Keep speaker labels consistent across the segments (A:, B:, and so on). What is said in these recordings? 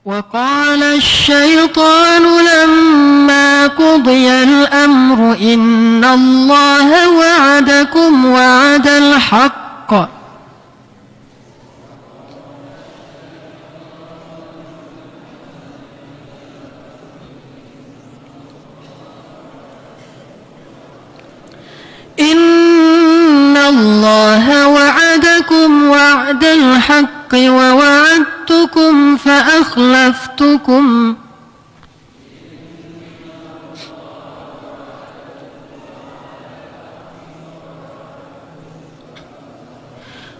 A: وقال الشيطان لما قضي الأمر إن الله وعدكم وعد الحق إن الله وعدكم وعد الحق ووعدتكم فأخلفتكم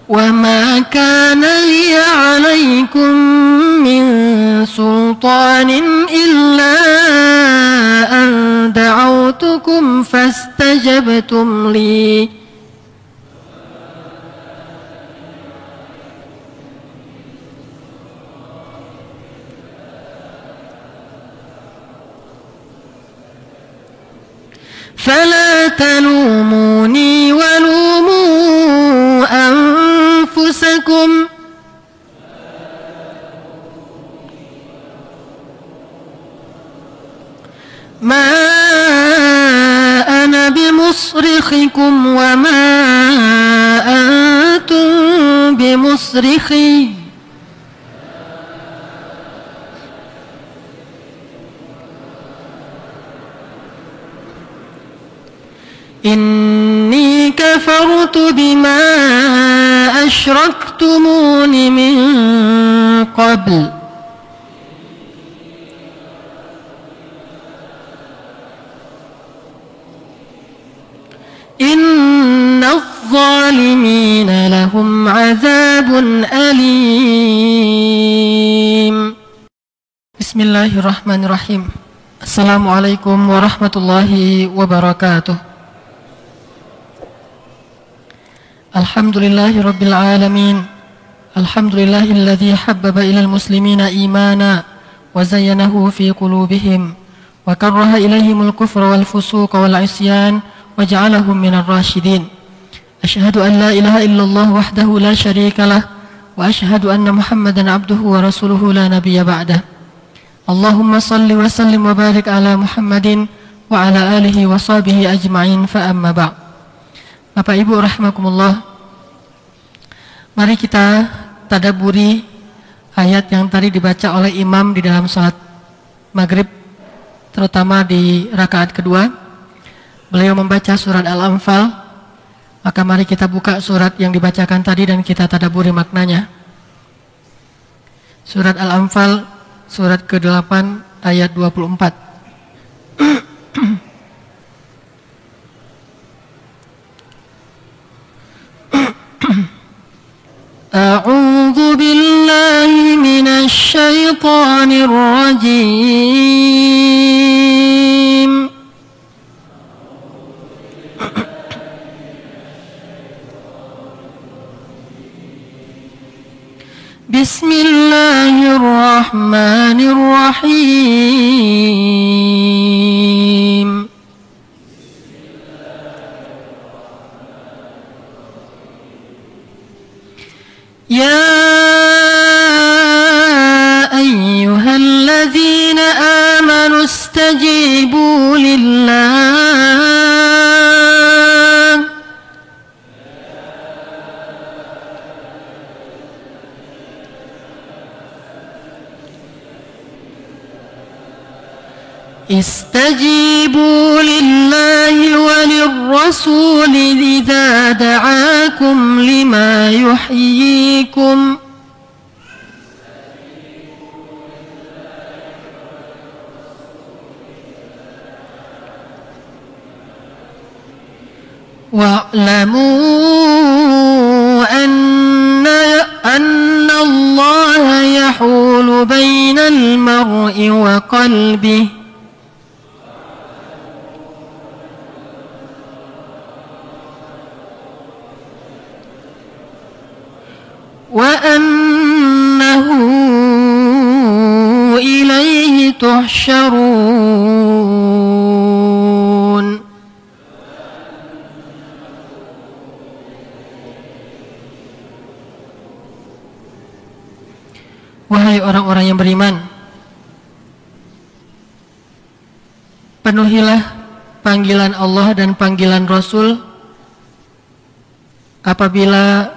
A: وما كان لي عليكم من سلطان إلا أن دعوتكم فاستجبتم لي فلا تلوموني ولوموا أنفسكم ما أنا بمصرخكم وما أنتم بمصرخي إني كفرت بما أشركتمون من قبل إن الظالمين لهم عذاب أليم. بسم الله الرحمن الرحيم. السلام عليكم ورحمة الله وبركاته. Alhamdulillahi Rabbil Alamin. Alhamdulillahilladzi habbaba ilal muslimina imana wa zayyanahu fi qulubihim wa karraha ilaihimul kufra wal fusuqa wal isyan wa ja'alahum minar rasyidin. Asyhadu an la ilaha illallah wahdahu la syarika lah wa asyhadu anna Muhammadan abduhu wa rasuluhu la nabiyya ba'dah. Allahumma salli wa sallim wa barik ala Muhammadin wa ala alihi wa sahbihi ajma'in fa amma ba'd. Bapak Ibu rahimakumullah, mari kita tadabburi ayat yang tadi dibaca oleh imam di dalam salat maghrib, terutama di rakaat kedua. Beliau membaca surat Al-Anfal, maka mari kita buka surat yang dibacakan tadi dan kita tadabburi maknanya. Surat Al-Anfal, surat ke-8 ayat 24. أعوذ بالله من الشيطان الرجيم. بسم الله الرحمن الرحيم. يا أيها الذين آمنوا استجيبوا لله استجيبوا لله وللرسول إذا دعاكم لما يحييكم واعلموا أن الله يحول بين المرء وقلبه وأنه إليه تحشرون. Wahai orang-orang yang beriman, penuhilah panggilan Allah dan panggilan Rasul apabila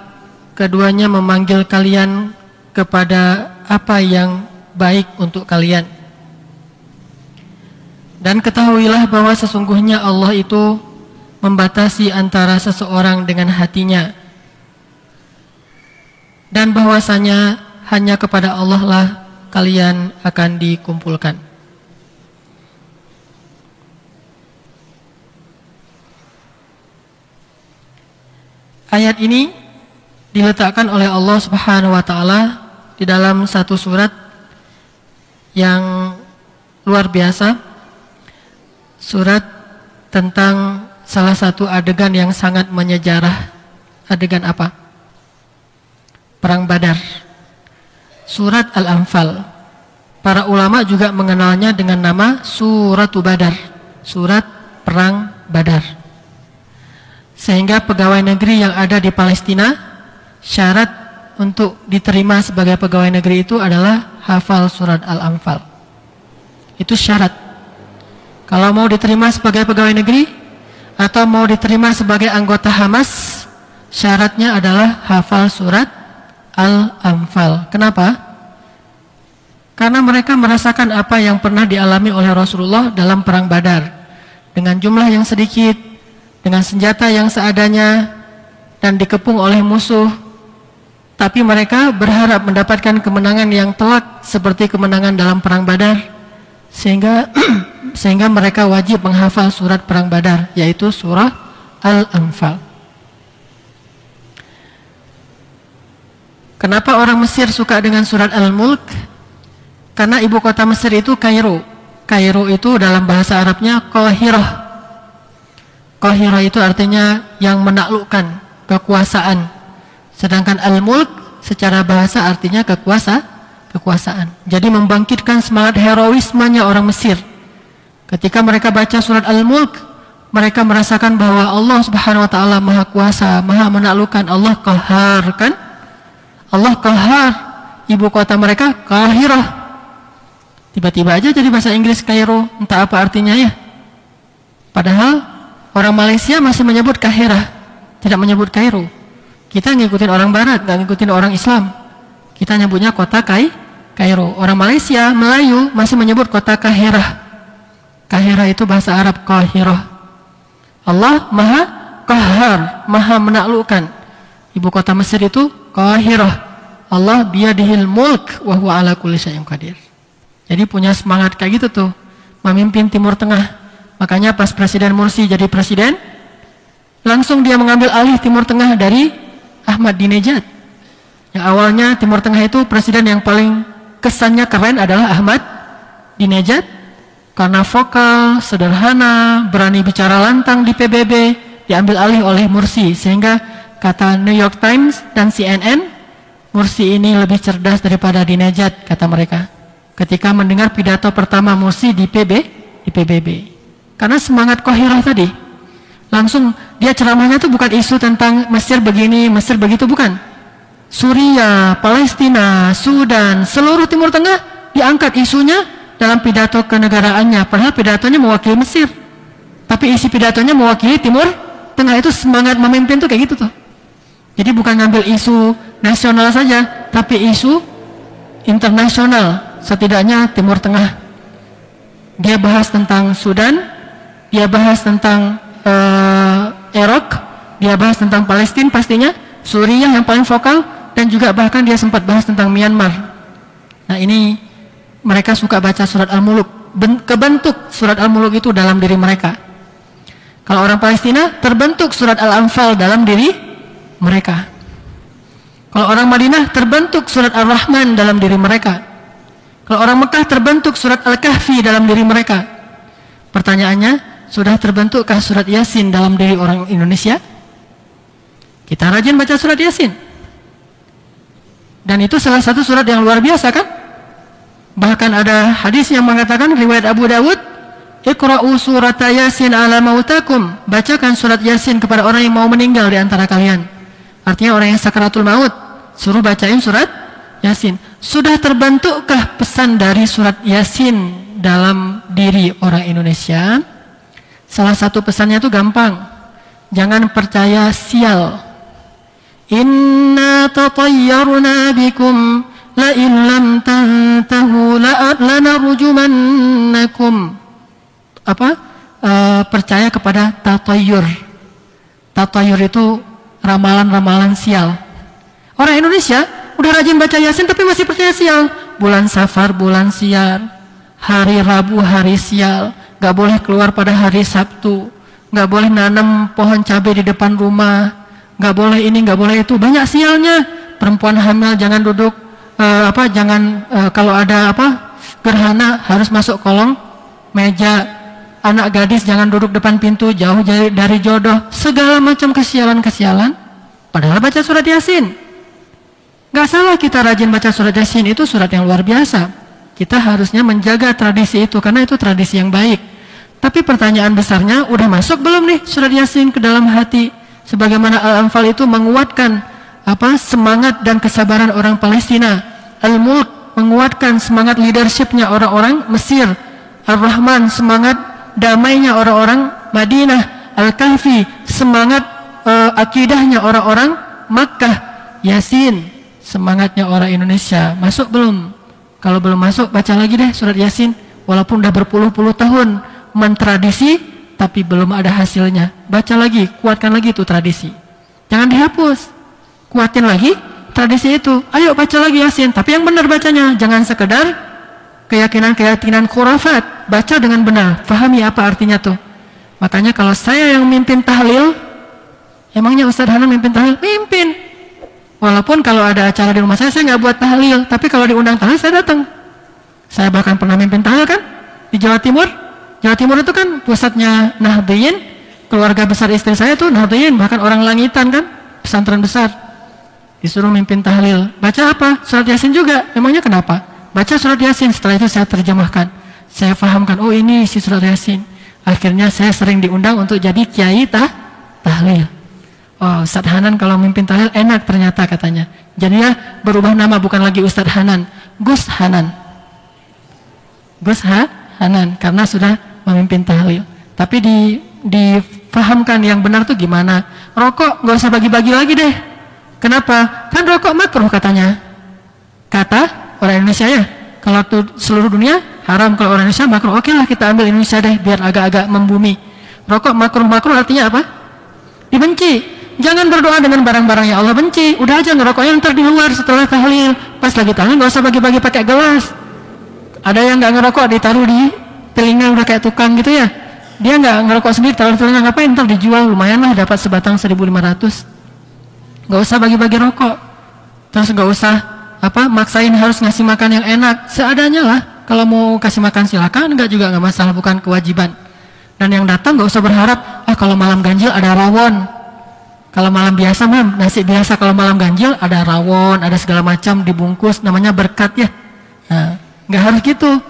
A: keduanya memanggil kalian kepada apa yang baik untuk kalian. Dan ketahuilah bahwa sesungguhnya Allah itu membatasi antara seseorang dengan hatinya, dan bahwasanya hanya kepada Allah lah kalian akan dikumpulkan. Ayat ini diletakkan oleh Allah Subhanahu wa taala di dalam satu surat yang luar biasa, surat tentang salah satu adegan yang sangat menyejarah. Adegan apa? Perang Badar. Surat Al-Anfal. Para ulama juga mengenalnya dengan nama Suratu Badar, surat Perang Badar. Sehingga pegawai negeri yang ada di Palestina, syarat untuk diterima sebagai pegawai negeri itu adalah hafal surat Al-Anfal. Itu syarat. Kalau mau diterima sebagai pegawai negeri atau mau diterima sebagai anggota Hamas, syaratnya adalah hafal surat Al-Anfal. Kenapa? Karena mereka merasakan apa yang pernah dialami oleh Rasulullah dalam perang Badar. Dengan jumlah yang sedikit, dengan senjata yang seadanya, dan dikepung oleh musuh. Tapi mereka berharap mendapatkan kemenangan yang telak seperti kemenangan dalam perang Badar. Sehingga mereka wajib menghafal surat perang Badar, yaitu surah Al-Anfal. Kenapa orang Mesir suka dengan surat Al-Mulk? Karena ibu kota Mesir itu Kairo. Kairo itu dalam bahasa Arabnya Qahirah. Qahirah itu artinya yang menaklukkan, kekuasaan. Sedangkan Al-Mulk secara bahasa artinya kekuasaan. Jadi membangkitkan semangat heroismenya orang Mesir. Ketika mereka baca surat Al-Mulk, mereka merasakan bahwa Allah Subhanahu wa taala Maha Kuasa, Maha Menaklukkan. Allah Qahar, kan? Allah Qahar. Ibu kota mereka Qahirah. Tiba-tiba aja jadi bahasa Inggris Kairo, entah apa artinya ya. Padahal orang Malaysia masih menyebut Kahirah, tidak menyebut Kairo. Kita ngikutin orang Barat, nggak ngikutin orang Islam. Kita nyebutnya kota Kairo. Orang Malaysia, Melayu masih menyebut kota Kahirah. Kahirah itu bahasa Arab Qahirah. Allah Maha Qahar, Maha Menaklukkan. Ibu kota Mesir itu Qahirah. Allah biyadihil mulk wa huwa ala kulli syai'in qadir. Jadi punya semangat kayak gitu tuh, memimpin Timur Tengah. Makanya pas Presiden Mursi jadi presiden, langsung dia mengambil alih Timur Tengah dari Ahmadinejad. Yang awalnya Timur Tengah itu presiden yang paling kesannya keren adalah Ahmadinejad, karena vokal, sederhana, berani bicara lantang di PBB, diambil alih oleh Mursi. Sehingga kata New York Times dan CNN, Mursi ini lebih cerdas daripada Dinejad, kata mereka. Ketika mendengar pidato pertama Mursi di PBB. Karena semangat Qahirah tadi. Langsung dia ceramahnya tuh bukan isu tentang Mesir begini, Mesir begitu, bukan. Suriah, Palestina, Sudan, seluruh Timur Tengah diangkat isunya dalam pidato kenegaraannya. Padahal pidatonya mewakili Mesir, tapi isi pidatonya mewakili Timur Tengah. Itu semangat memimpin tuh kayak gitu tuh. Jadi bukan ngambil isu nasional saja, tapi isu internasional. Setidaknya Timur Tengah. Dia bahas tentang Sudan, dia bahas tentang Irak, dia bahas tentang Palestina pastinya, Suriah yang paling vokal, dan juga bahkan dia sempat bahas tentang Myanmar. Nah ini mereka suka baca surat Al-Muluk. Kebentuk surat Al-Muluk itu dalam diri mereka. Kalau orang Palestina, terbentuk surat Al-Anfal dalam diri mereka. Kalau orang Madinah, terbentuk surat Ar-Rahman dalam diri mereka. Kalau orang Mekah, terbentuk surat Al-Kahfi dalam diri mereka. Pertanyaannya, sudah terbentukkah surat Yasin dalam diri orang Indonesia? Kita rajin baca surat Yasin. Dan itu salah satu surat yang luar biasa, kan? Bahkan ada hadis yang mengatakan, riwayat Abu Dawud, Iqra'u surat Yasin ala mautakum. Bacakan surat Yasin kepada orang yang mau meninggal di antara kalian. Artinya orang yang sakaratul maut, suruh bacain surat Yasin. Sudah terbentukkah pesan dari surat Yasin dalam diri orang Indonesia. Salah satu pesannya itu gampang. Jangan percaya sial. Inna tatayyarna bikum la in lam tantahu lanarjumannakum. Percaya kepada tatayyur. Tatayyur itu ramalan-ramalan sial. Orang Indonesia udah rajin baca Yasin tapi masih percaya sial. Bulan Safar bulan sial, hari Rabu hari sial, gak boleh keluar pada hari Sabtu, gak boleh nanam pohon cabai di depan rumah, gak boleh ini, gak boleh itu. Banyak sialnya. Perempuan hamil jangan duduk kalau ada gerhana harus masuk kolong meja. Anak gadis jangan duduk depan pintu, jauh dari jodoh. Segala macam kesialan-kesialan. Padahal baca surat Yasin. Gak salah kita rajin baca surat Yasin, itu surat yang luar biasa. Kita harusnya menjaga tradisi itu, karena itu tradisi yang baik. Tapi pertanyaan besarnya, udah masuk belum nih surat Yasin ke dalam hati? Sebagaimana Al-Anfal itu menguatkan semangat dan kesabaran orang Palestina. Al-Mulk menguatkan semangat leadershipnya orang-orang Mesir. Ar-Rahman semangat damainya orang-orang Madinah. Al-Kahfi semangat akidahnya orang-orang Makkah. Yasin semangatnya orang Indonesia. Masuk belum? Kalau belum masuk, baca lagi deh surat Yasin. Walaupun udah berpuluh-puluh tahun mentradisi, tapi belum ada hasilnya. Baca lagi, kuatkan lagi itu tradisi. Jangan dihapus. Kuatin lagi tradisi itu. Ayo baca lagi Yasin, tapi yang benar bacanya. Jangan sekedar keyakinan-keyakinan khurafat. Baca dengan benar, pahami apa artinya tuh. Makanya kalau saya yang mimpin tahlil, emangnya Ustadz Hanan mimpin tahlil? Mimpin. Walaupun kalau ada acara di rumah saya nggak buat tahlil, tapi kalau diundang tahlil saya datang. Saya bahkan pernah mimpin tahlil kan di Jawa Timur. Jawa Timur itu kan pusatnya Nahdliyin, keluarga besar istri saya tuh Nahdliyin, bahkan orang Langitan kan, pesantren besar. Disuruh mimpin tahlil. Baca apa? Surat Yasin juga. Emangnya kenapa? Baca surat Yasin, setelah itu saya terjemahkan. Saya fahamkan, oh ini isi surat Yasin. Akhirnya saya sering diundang untuk jadi kiai tahlil. Oh, Ustadz Hanan kalau mimpin tahlil enak ternyata katanya. Jadinya berubah nama, bukan lagi Ustadz Hanan, Gus Hanan. Gus Hanan, karena sudah memimpin tahlil. Tapi difahamkan yang benar tuh gimana. Rokok nggak usah bagi-bagi lagi deh. Kenapa? Kan rokok makruh katanya. Kata orang Indonesia ya. Kalau tuh seluruh dunia haram, kalau orang Indonesia makruh. Oke lah kita ambil Indonesia deh biar agak-agak membumi. Rokok makruh artinya apa? Dibenci. Jangan berdoa dengan barang-barang yang Allah benci. Udah aja ngerokoknya ntar di luar setelah tahlil. Pas lagi tahlil nggak usah bagi-bagi pakai gelas. Ada yang nggak ngerokok ditaruh di telinga udah kayak tukang gitu ya. Dia nggak ngerokok sendiri, taruh di telinga, ngapain? Ntar dijual lumayan lah, dapat sebatang 1.500. Nggak usah bagi-bagi rokok. Terus nggak usah maksain harus ngasih makan yang enak. Seadanya lah. Kalau mau kasih makan silakan, nggak juga nggak masalah, bukan kewajiban. Dan yang datang nggak usah berharap, kalau malam ganjil ada rawon. Kalau malam biasa nasi biasa, kalau malam ganjil ada rawon, ada segala macam dibungkus, namanya berkat ya. Nah, nggak harus gitu.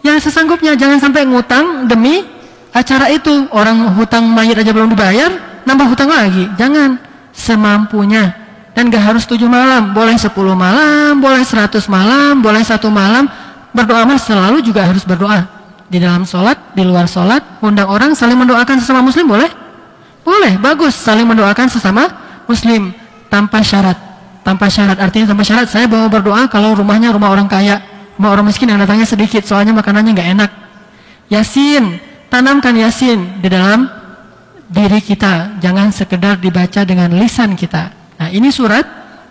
A: Ya sesanggupnya, jangan sampai ngutang demi acara itu. Orang hutang mayit aja belum dibayar, nambah hutang lagi. Jangan, semampunya. Dan nggak harus 7 malam, boleh 10 malam, boleh 100 malam, boleh 1 malam. Berdoa mah selalu juga harus berdoa. Di dalam sholat, di luar sholat, undang orang saling mendoakan sesama muslim boleh? Boleh, bagus, saling mendoakan sesama muslim tanpa syarat. Tanpa syarat, artinya tanpa syarat saya mau berdoa kalau rumahnya rumah orang kaya, rumah orang miskin yang datangnya sedikit, soalnya makanannya nggak enak. Yasin, tanamkan Yasin di dalam diri kita, jangan sekedar dibaca dengan lisan kita. Nah ini surat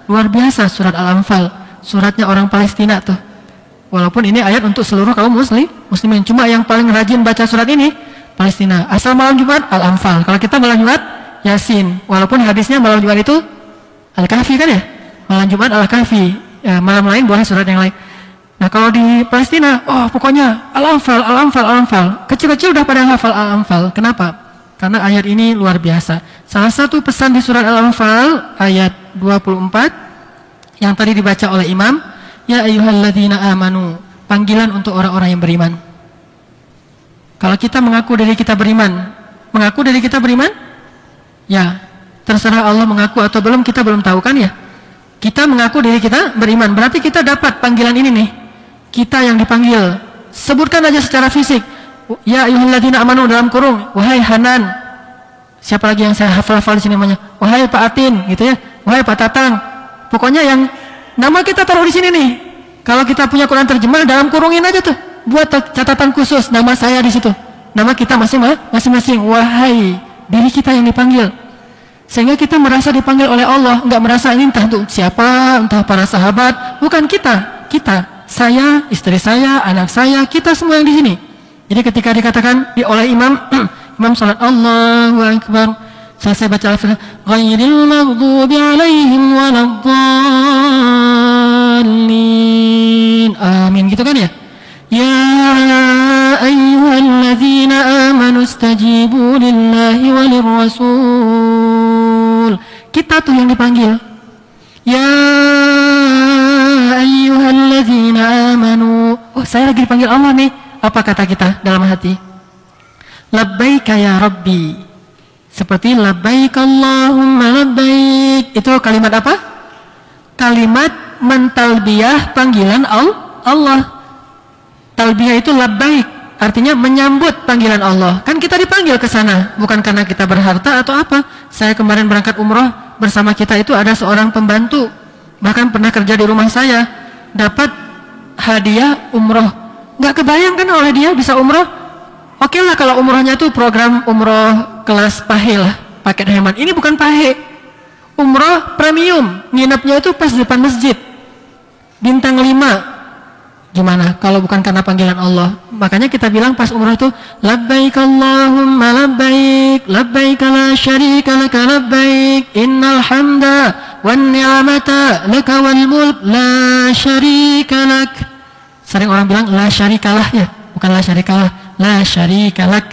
A: luar biasa, surat Al-Anfal, suratnya orang Palestina tuh. Walaupun ini ayat untuk seluruh kaum muslimin, cuma yang paling rajin baca surat ini Palestina. Asal malam Jumat Al-Anfal. Kalau kita malam Jumat Yasin. Walaupun hadisnya malam Jumat itu Al-Kahfi kan ya? Malam Jumat Al-Kahfi. Ya, malam lain boleh surat yang lain. Nah kalau di Palestina, pokoknya Al-Anfal, Al-Anfal, Al-Anfal. Kecil-kecil udah pada hafal Al-Anfal. Kenapa? Karena ayat ini luar biasa. Salah satu pesan di surat Al-Anfal ayat 24 yang tadi dibaca oleh Imam, ya ayyuhalladzina amanu, panggilan untuk orang-orang yang beriman. Kalau kita mengaku diri kita beriman, ya terserah Allah mengaku atau belum, kita belum tahu kan ya. Kita mengaku diri kita beriman, berarti kita dapat panggilan ini nih. Kita yang dipanggil, Sebutkan aja secara fisik. Ya ayyuhalladzina amanu dalam kurung, wahai Hanan. Siapa lagi yang saya hafal di sini namanya? Wahai Pak Atin, gitu ya. Wahai Pak Tatang. Pokoknya yang nama kita taruh di sini nih. Kalau kita punya Quran terjemah, dalam kurungin aja tuh. Buat catatan khusus, nama saya di situ. Nama kita masing-masing. Wahai diri kita yang dipanggil. Sehingga kita merasa dipanggil oleh Allah, nggak merasa ini entah untuk siapa, entah para sahabat, bukan kita, saya, istri saya, anak saya, kita semua yang di sini. Jadi ketika dikatakan oleh imam, imam salat Allahu Akbar, selesai baca al-Fatihah, ghairil maghdubi alaihim waladdallin, amin, gitu kan ya? Ya ayyuhalladzina amanu istajibu lillahi walir rasul. Kita tuh yang dipanggil. Ya ayyuhalladzina amanu. Oh, saya lagi dipanggil Allah nih. Apa kata kita dalam hati? Labbaika ya Rabbi. Seperti labbaik Allahumma labbaik. Itu kalimat apa? Kalimat mentalbiyah panggilan Allah. Talbiyah itu labbaik, artinya menyambut panggilan Allah. Kan kita dipanggil ke sana, bukan karena kita berharta atau apa. Saya kemarin berangkat umroh, bersama kita itu ada seorang pembantu, bahkan pernah kerja di rumah saya, dapat hadiah umroh. Nggak kebayang kan oleh dia bisa umroh. Oke lah kalau umrohnya itu program umroh kelas pahe lah, paket hemat. Ini bukan pahe, umroh premium, nginepnya itu pas depan masjid, bintang 5. Gimana kalau bukan karena panggilan Allah? Makanya kita bilang pas umrah itu labbaik Allahumma labbaik, labbaik la syarika laka labbaik, innal hamda wan ni'mata laka wal mulk la syarika lak. Sering orang bilang la syarikalah, ya, bukan la syarikalah, la syarikalak.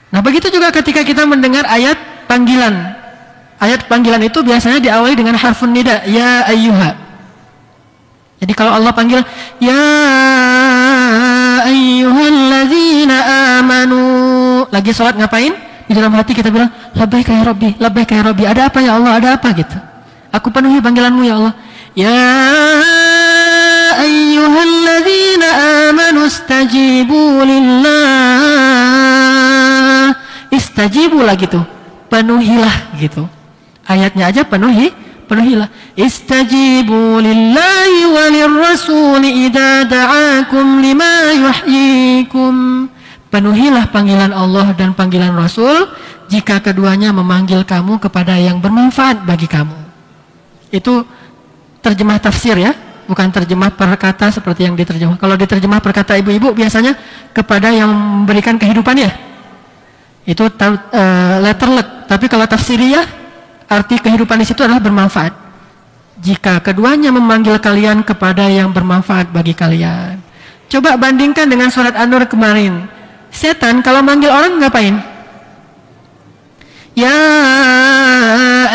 A: Nah, begitu juga ketika kita mendengar ayat panggilan. Ayat panggilan itu biasanya diawali dengan harfun nida, ya ayyuha. Jadi kalau Allah panggil ya ayyuhalladzina amanu, lagi sholat ngapain? Di dalam hati kita bilang labbaika ya Rabbi, labbaika ya Rabbi. Ada apa ya Allah? Ada apa gitu? Aku penuhi panggilanmu ya Allah. Ya ayyuhalladzina amanu istajibu lillah. Istajibu lah gitu. Penuhilah gitu. Ayatnya aja penuhilah. Istajibu lillahi walir rasuli idza da'akum lima yuhyikum. Penuhilah panggilan Allah dan panggilan Rasul jika keduanya memanggil kamu kepada yang bermanfaat bagi kamu. Itu terjemah tafsir ya, bukan terjemah perkata seperti yang diterjemah. Kalau diterjemah perkata ibu-ibu biasanya kepada yang memberikan kehidupan ya. Itu letterlet. Tapi kalau tafsiriyah, arti kehidupan di situ adalah bermanfaat. Jika keduanya memanggil kalian kepada yang bermanfaat bagi kalian. Coba bandingkan dengan surat An-Nur kemarin. Setan kalau manggil orang ngapain? Ya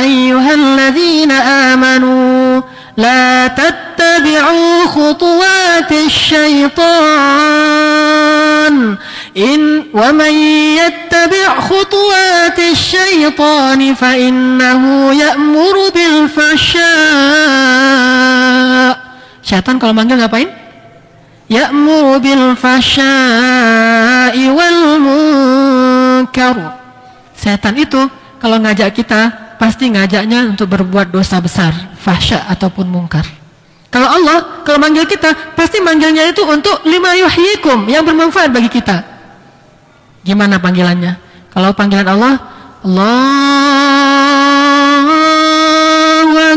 A: ayyuhalladzina amanu la tattabi'u khutuwatis syaitan. Wa man yattabi' khutuwatis syaitani fa innahu ya'muru bil fahsya'. Syaitan kalau manggil ngapain? Ya'muru bil fahsya'i wal munkar. Setan itu kalau ngajak kita pasti ngajaknya untuk berbuat dosa besar, fahsya ataupun mungkar. Kalau Allah kalau manggil kita pasti manggilnya itu untuk lima yuhyikum, yang bermanfaat bagi kita. Gimana panggilannya? Kalau panggilan Allah, Allahu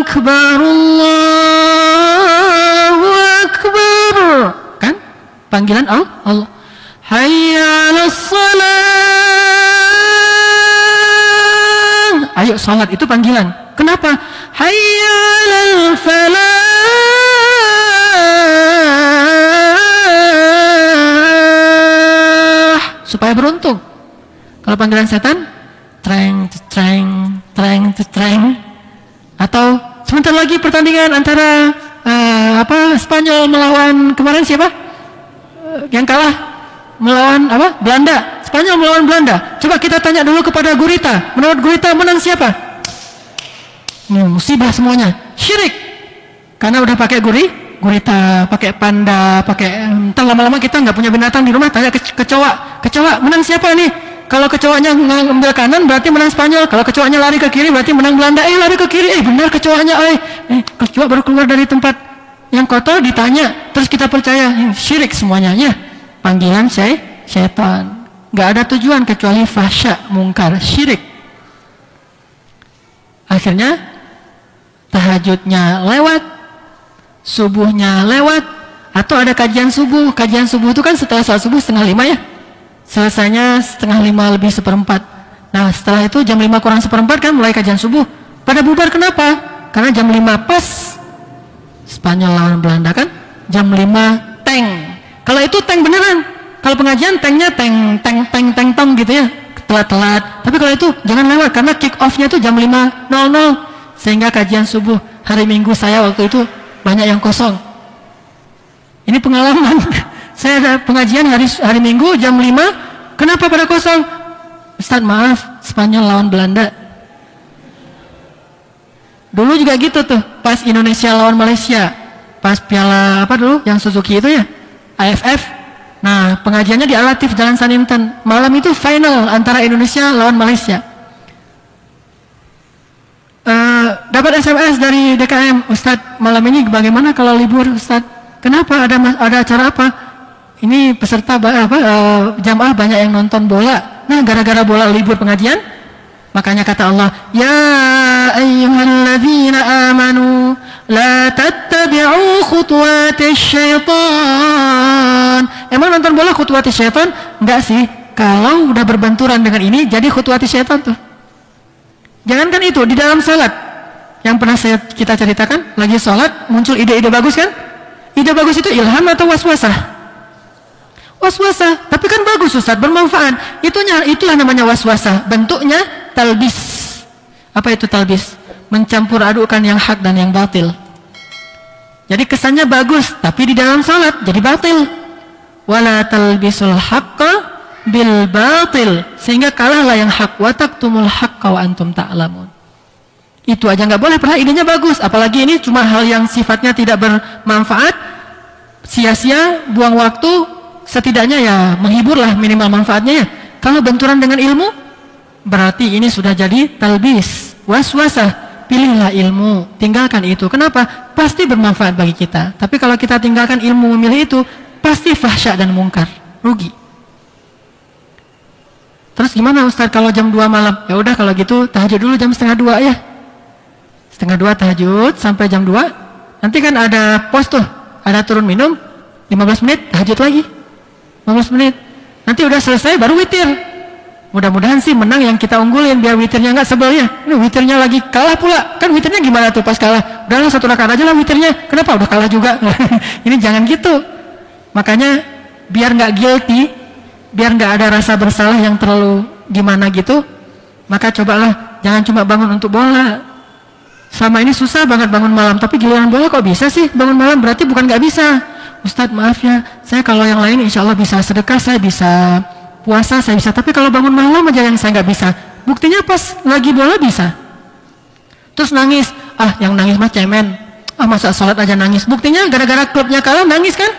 A: Akbar, Allahu Akbar. Kan? Panggilan Allah. Hayya 'alas shalah. Ayo salat, itu panggilan. Kenapa? Hayya 'alal falah. Supaya beruntung. Kalau panggilan setan, treng, treng, treng, treng. Atau sebentar lagi pertandingan antara Spanyol melawan kemarin siapa? Yang kalah melawan apa? Belanda. Spanyol melawan Belanda. Coba kita tanya dulu kepada gurita. Menurut gurita menang siapa? Ini musibah semuanya. Syirik. Karena udah pakai gurita, pakai panda, pakai entar lama-lama kita nggak punya binatang di rumah, tanya kecoa, kecoa menang siapa nih? Kalau kecoanya ngambil kanan berarti menang Spanyol, kalau kecoanya lari ke kiri berarti menang Belanda. Lari ke kiri, benar kecoanya, kecoa baru keluar dari tempat yang kotor ditanya, terus kita percaya, syirik semuanya, ya panggilan syaitan, nggak ada tujuan kecuali fahsya, mungkar, syirik. Akhirnya tahajudnya lewat, subuhnya lewat, atau ada kajian subuh. Kajian subuh itu kan setelah sholat subuh 4:30 ya, selesainya 4:30 lebih 1/4. Nah setelah itu jam 5 kurang 1/4 kan mulai kajian subuh. Pada bubar kenapa? Karena jam 5 pas Spanyol lawan Belanda kan, jam 5 tank. Kalau itu tank beneran, kalau pengajian tanknya tank tong gitu ya, telat-telat. Tapi kalau itu jangan lewat, karena kick off-nya itu jam 5:00. Sehingga kajian subuh hari Minggu saya waktu itu banyak yang kosong. Ini pengalaman. Saya ada pengajian hari Minggu jam 5, kenapa pada kosong? Ustaz maaf, Spanyol lawan Belanda. Dulu juga gitu tuh, pas Indonesia lawan Malaysia, pas piala apa dulu yang Suzuki itu ya, AFF. Nah pengajiannya di Al-Latif Jalan Saninten. Malam itu final antara Indonesia lawan Malaysia. Dapat SMS dari DKM, Ustadz malam ini bagaimana kalau libur Ustadz? Kenapa, ada acara apa? Ini peserta jamaah banyak yang nonton bola. Nah gara-gara bola libur pengajian, makanya kata Allah, ya ayyuhalladzina amanu la tattabi'u khutuwatis syaitan. Emang nonton bola khutuwatis syaitan? Enggak sih, kalau udah berbenturan dengan ini jadi khutuwatis syaitan tuh. Jangankan itu, di dalam salat yang pernah kita ceritakan, lagi salat muncul ide-ide bagus kan? Ide bagus itu ilham atau waswasah? Waswasah, tapi kan bagus Ustaz, bermanfaat. Itulah namanya waswasah. Bentuknya talbis. Apa itu talbis? Mencampur adukan yang hak dan yang batil. Jadi kesannya bagus, tapi di dalam salat jadi batil. Wala talbisul haqqa bil batil, sehingga kalahlah yang hak, wa taktumul haqqa wa antum ta'lamun. Itu aja nggak boleh, padahal idenya bagus. Apalagi ini cuma hal yang sifatnya tidak bermanfaat, sia-sia, buang waktu, setidaknya ya menghiburlah, minimal manfaatnya ya. Kalau benturan dengan ilmu, berarti ini sudah jadi talbis, waswasah. Pilihlah ilmu, tinggalkan itu. Kenapa? Pasti bermanfaat bagi kita. Tapi kalau kita tinggalkan ilmu, memilih itu, pasti fahsya dan mungkar, rugi. Terus gimana Ustaz kalau jam 2 malam? Ya udah kalau gitu tahajud dulu jam 1:30 ya. 1:30 tahajud sampai jam 2. Nanti kan ada pos tuh, ada turun minum 15 menit, tahajud lagi 15 menit. Nanti udah selesai baru witir. Mudah-mudahan sih menang yang kita unggulin, biar witirnya nggak sebel ya. Ini witirnya lagi kalah pula. Kan witirnya gimana tuh pas kalah? Udahlah 1 rakaat aja lah witirnya. Kenapa? Udah kalah juga. Ini jangan gitu. Makanya biar nggak guilty, biar nggak ada rasa bersalah yang terlalu gimana gitu, maka cobalah jangan cuma bangun untuk bola. Selama ini susah banget bangun malam, tapi giliran bola kok bisa sih bangun malam? Berarti bukan nggak bisa. Ustadz maaf ya, saya kalau yang lain insya Allah bisa sedekah, saya bisa puasa, saya bisa, tapi kalau bangun malam aja yang saya nggak bisa. Buktinya pas lagi bola bisa. Terus nangis, yang nangis mah cemen, masa sholat aja nangis. Buktinya gara-gara klubnya kalah nangis kan?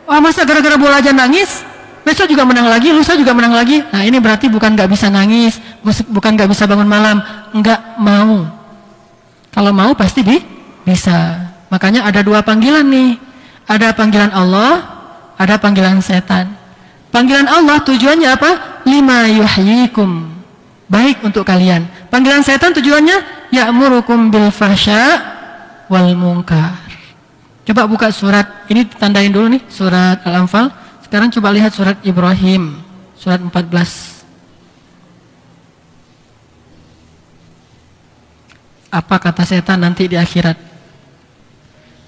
A: Masa gara-gara bola aja nangis? Besok juga menang lagi, lusa juga menang lagi. Nah ini berarti bukan nggak bisa nangis, bukan nggak bisa bangun malam, nggak mau. Kalau mau pasti bisa. Makanya ada 2 panggilan nih. Ada panggilan Allah, ada panggilan setan. Panggilan Allah tujuannya apa? Lima yuhyikum, baik untuk kalian. Panggilan setan tujuannya ya'murukum bil fahsya wal munkar. Coba buka surat, ini tandain dulu nih, surat Al-Anfal. Sekarang coba lihat surat Ibrahim, surat 14. Apa kata setan nanti di akhirat?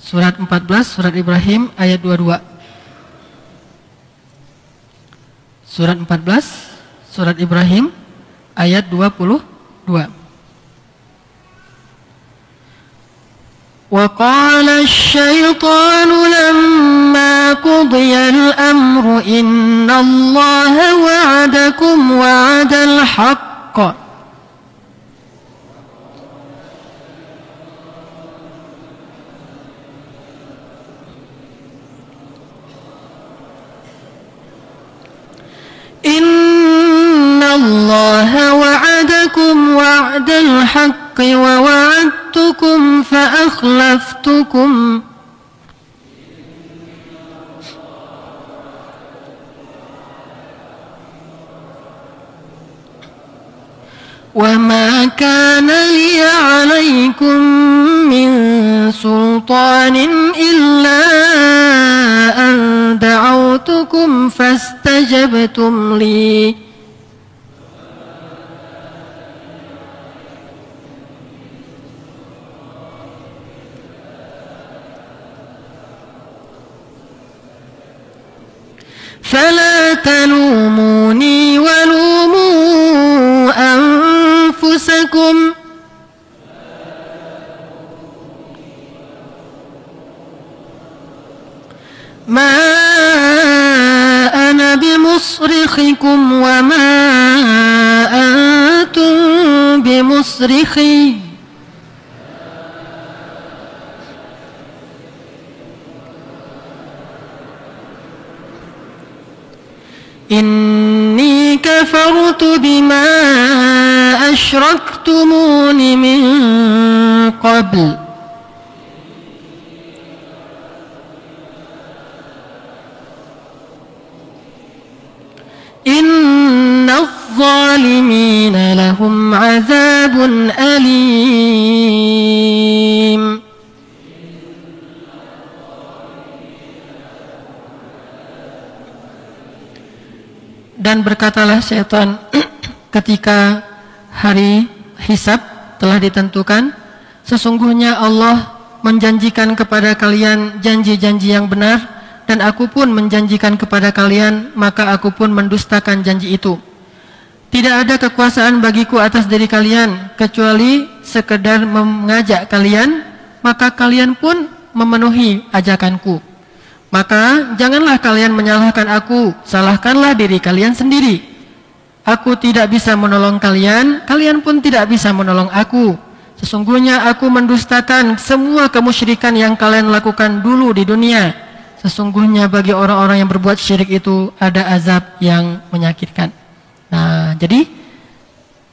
A: Surat 14, surat Ibrahim ayat 22. Surat 14, surat Ibrahim ayat 22. وقال الشيطان لما قضي الأمر إن الله وعدكم وعد الحق الله وعدكم وعد الحق ووعدتكم فأخلفتكم وما كان لي عليكم من سلطان إلا أن دعوتكم فاستجبتم لي فلا تلوموني ولوموا أنفسكم ما أنا بمصرخكم وما أنتم بمصرخي إني كفرت بما أشركتمون من قبل إن الظالمين لهم عذاب أليم. Dan berkatalah syaitan ketika hari hisab telah ditentukan, sesungguhnya Allah menjanjikan kepada kalian janji-janji yang benar, dan aku pun menjanjikan kepada kalian, maka aku pun mendustakan janji itu. Tidak ada kekuasaan bagiku atas diri kalian kecuali sekedar mengajak kalian, maka kalian pun memenuhi ajakanku. Maka janganlah kalian menyalahkan aku, salahkanlah diri kalian sendiri. Aku tidak bisa menolong kalian, kalian pun tidak bisa menolong aku. Sesungguhnya aku mendustakan semua kemusyrikan yang kalian lakukan dulu di dunia. Sesungguhnya bagi orang-orang yang berbuat syirik itu ada azab yang menyakitkan. Nah, jadi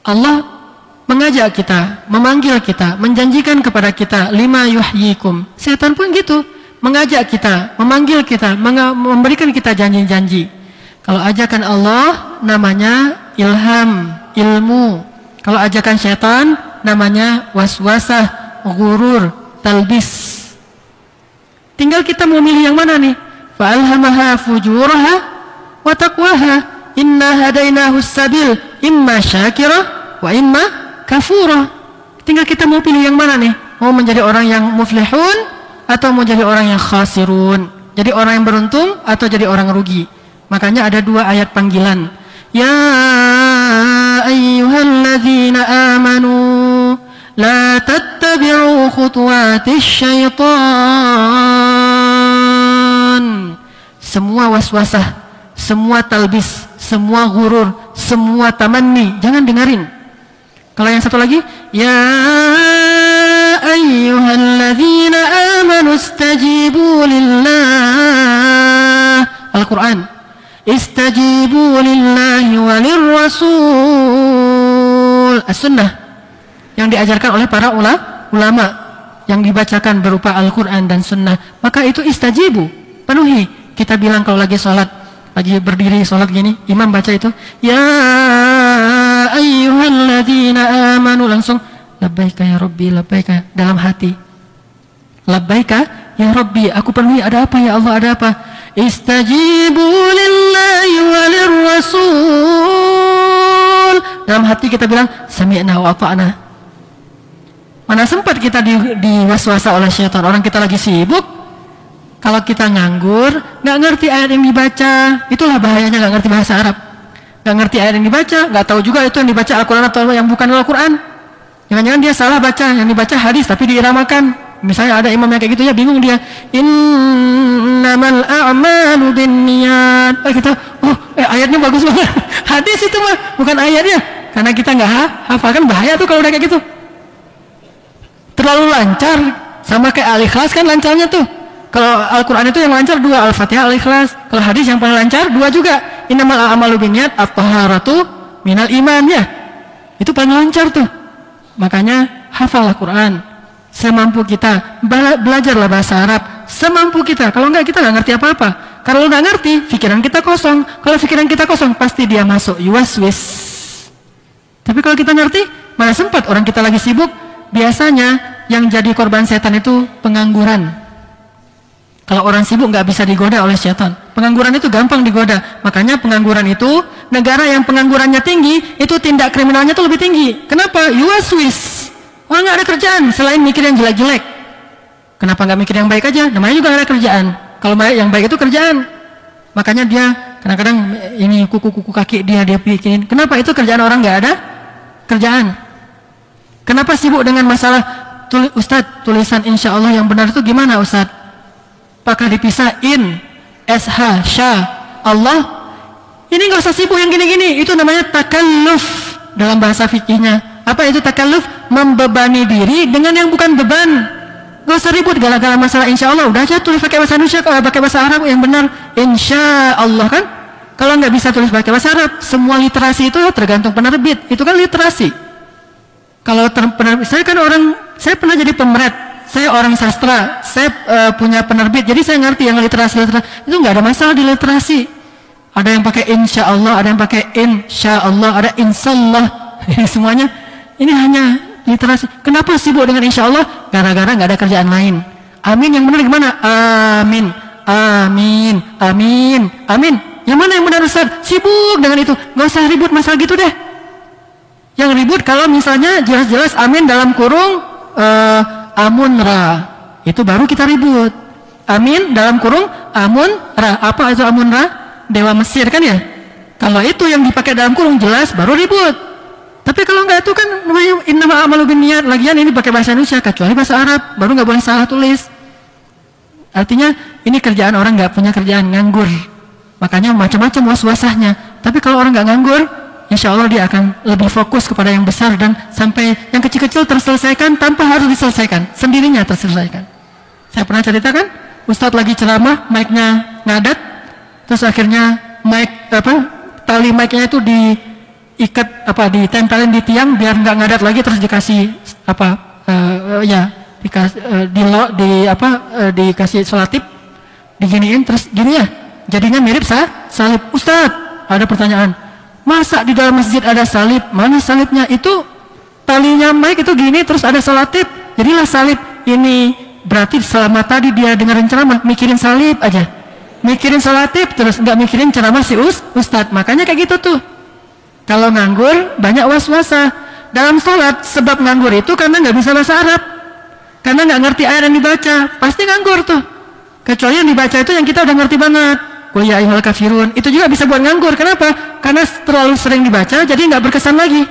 A: Allah mengajak kita, memanggil kita, menjanjikan kepada kita, lima yuhyikum. Setan pun gitu, mengajak kita, memanggil kita, memberikan kita janji-janji. Kalau ajakan Allah namanya ilham, ilmu. Kalau ajakan syaitan namanya waswasah, ghurur, talbis. Tinggal kita mau milih yang mana nih? Fa'alhamaha fujuraha wa taqwaha. Inna hadainahu sabil, imma syakira wa imma kafura. Tinggal kita mau pilih yang mana nih? Mau menjadi orang yang muflihun atau mau jadi orang yang khasirun, jadi orang yang beruntung atau jadi orang rugi. Makanya ada dua ayat panggilan. Ya ayyuhalladzina amanu la tattabi'u khutuwatis syaitan. Semua waswasah, semua talbis, semua ghurur, semua tamanni, jangan dengerin. Kalau yang satu lagi, ya ayyuhalladzina amanu istajibu lillah. Al-Quran. Istajibu lillahi walir rasul. As-sunnah. Yang diajarkan oleh para ulama. Yang dibacakan berupa Al-Quran dan sunnah. Maka itu istajibu. Penuhi. Kita bilang kalau lagi sholat, lagi berdiri sholat gini, imam baca itu, ya ayyuhalladzina amanu, langsung labbaika ya Rabbi, labbaika dalam hati. Labbaika ya Rabbi, aku penuhi, ada apa ya Allah, ada apa? Istajibu lillahi walir rasul. Dalam hati kita bilang sami'na wa ata'na. Mana sempat kita diwaswasa oleh syaitan, orang kita lagi sibuk. Kalau kita nganggur, nggak ngerti ayat yang dibaca, itulah bahayanya nggak ngerti bahasa Arab. Nggak ngerti ayat yang dibaca, nggak tahu juga itu yang dibaca Al-Quran atau yang bukan Al-Quran. Jangan-jangan dia salah baca, yang dibaca hadis tapi diiramakan. Misalnya ada imam yang kayak gitu ya, bingung dia. Innamal a'malu binniyat. Kita, ayatnya bagus banget. Hadis itu mah, bukan ayatnya. Karena kita nggak hafalkan, bahaya tuh kalau udah kayak gitu. Terlalu lancar, sama kayak Al-Ikhlas kan lancarnya tuh. Kalau Al-Quran itu yang lancar dua, Al-Fatihah, Al-Ikhlas. Kalau hadis yang paling lancar dua juga. Innamal a'malu binniyat, at-taharatu minal iman ya. Itu paling lancar tuh. Makanya hafallah Quran semampu kita, belajarlah bahasa Arab semampu kita. Kalau enggak kita nggak ngerti apa-apa. Kalau nggak ngerti, pikiran kita kosong. Kalau pikiran kita kosong, pasti dia masuk yuwaswis. Tapi kalau kita ngerti, mana sempat orang kita lagi sibuk. Biasanya yang jadi korban setan itu pengangguran. Kalau orang sibuk nggak bisa digoda oleh setan. Pengangguran itu gampang digoda. Makanya pengangguran itu, negara yang penganggurannya tinggi, itu tindak kriminalnya itu lebih tinggi. Kenapa? Yuwaswis. Orang nggak ada kerjaan selain mikir yang jelek-jelek. Kenapa nggak mikir yang baik aja? Namanya juga nggak ada kerjaan. Kalau yang baik itu kerjaan. Makanya dia kadang-kadang ini kuku-kuku kaki dia pikirin. Kenapa itu kerjaan orang nggak ada kerjaan? Kenapa sibuk dengan masalah Ustadz, tulisan insya Allah yang benar itu gimana Ustadz? Apakah dipisahin SH, Sya, Allah? Ini nggak usah sibuk yang gini-gini. Itu namanya takalluf dalam bahasa fikihnya. Apa itu takalluf? Membebani diri dengan yang bukan beban. Gak usah ribut gara-gara masalah insya Allah. Udah aja tulis pakai bahasa Indonesia, pakai bahasa Arab yang benar. Insya Allah kan. Kalau nggak bisa tulis pakai bahasa Arab, semua literasi itu tergantung penerbit. Itu kan literasi. Kalau penerbit, saya pernah jadi pemret. Saya orang sastra. Saya punya penerbit. Jadi saya ngerti yang literasi. Itu nggak ada masalah di literasi. Ada yang pakai insya Allah, ada yang pakai insya Allah, ada insyaallah. Ini semuanya. Ini hanya literasi. Kenapa sibuk dengan insya Allah? Gara-gara nggak ada kerjaan lain. Amin yang benar gimana? Amin, amin, amin, amin. Yang mana yang benar Ustaz? Sibuk dengan itu. Nggak usah ribut masalah gitu deh. Yang ribut kalau misalnya jelas-jelas amin dalam kurung amun-ra. Itu baru kita ribut. Amin dalam kurung amun-ra. Apa itu amun-ra? Dewa Mesir kan ya? Kalau itu yang dipakai dalam kurung jelas baru ribut. Tapi kalau enggak itu kan namanya innama a'malu binniyat. Lagian ini pakai bahasa Indonesia kecuali bahasa Arab, baru nggak boleh salah tulis. Artinya ini kerjaan orang nggak punya kerjaan, nganggur. Makanya macam-macam was-wasahnya. Tapi kalau orang nggak nganggur, insya Allah dia akan lebih fokus kepada yang besar dan sampai yang kecil-kecil terselesaikan tanpa harus diselesaikan, sendirinya terselesaikan. Saya pernah ceritakan, Ustadz lagi ceramah, mic-nya ngadat, terus akhirnya tali mic-nya itu ditempelin di tiang biar nggak ngadat lagi, terus dikasih dikasih selatip, diginiin terus gini ya, jadinya mirip salib. Ustadz, ada pertanyaan, masa di dalam masjid ada salib? Mana salibnya? Itu talinya mic itu gini terus ada selatip, jadilah salib. Ini berarti selama tadi dia dengerin ceramah mikirin salib aja, mikirin selatip terus nggak mikirin ceramah si Ustadz. Makanya kayak gitu tuh. Kalau nganggur, banyak was-wasa. Dalam sholat, sebab nganggur itu karena nggak bisa bahasa Arab. Karena nggak ngerti ayat yang dibaca. Pasti nganggur tuh. Kecuali yang dibaca itu yang kita udah ngerti banget. Qul ya ayyuhal kafirun. Itu juga bisa buat nganggur. Kenapa? Karena terlalu sering dibaca, jadi nggak berkesan lagi.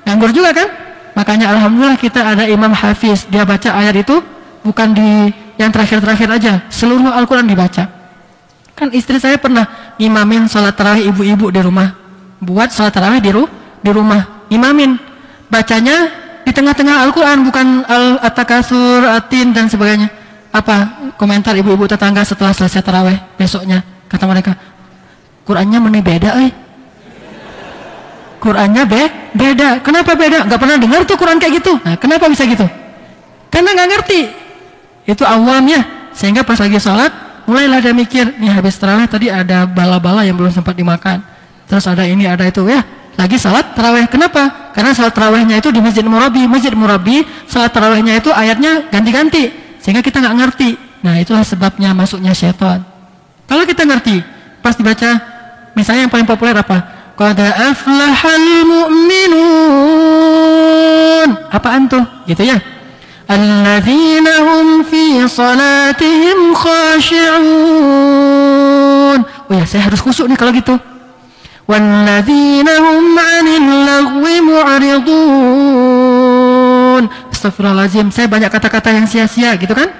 A: Nganggur juga kan? Makanya Alhamdulillah kita ada Imam Hafiz. Dia baca ayat itu bukan di yang terakhir-terakhir aja. Seluruh Al-Quran dibaca. Kan istri saya pernah imamin sholat tarawih ibu-ibu di rumah. Buat sholat tarawih di rumah, imamin, bacanya di tengah-tengah Al-Quran, bukan At-Takasur, At-Tin dan sebagainya. Apa komentar ibu-ibu tetangga setelah selesai tarawih besoknya? Kata mereka, Qurannya mana beda, Qurannya beda. Kenapa beda? Gak pernah dengar tuh Quran kayak gitu. Nah, kenapa bisa gitu? Karena nggak ngerti. Itu awamnya. Sehingga pas lagi sholat, mulailah dia mikir, nih habis tarawih tadi ada bala-bala yang belum sempat dimakan. Terus ada ini, ada itu ya. Lagi salat tarawih. Kenapa? Karena salat tarawihnya itu di Masjid Murabi. Masjid Murabi, salat tarawihnya itu ayatnya ganti-ganti. Sehingga kita nggak ngerti. Nah, itulah sebabnya masuknya syaitan. Kalau kita ngerti, pas dibaca, misalnya yang paling populer apa? Qad aflahal mu'minun. Apaan tuh? Gitu ya. Alladzina hum fi salatihim khashi'un. Oh ya, saya harus khusyuk nih kalau gitu. وَالَّذِينَ هُمْ عَنِ اللَّغْوِ مُعْرِضُونَ. Astagfirullahaladzim, saya banyak kata-kata yang sia-sia gitu kan.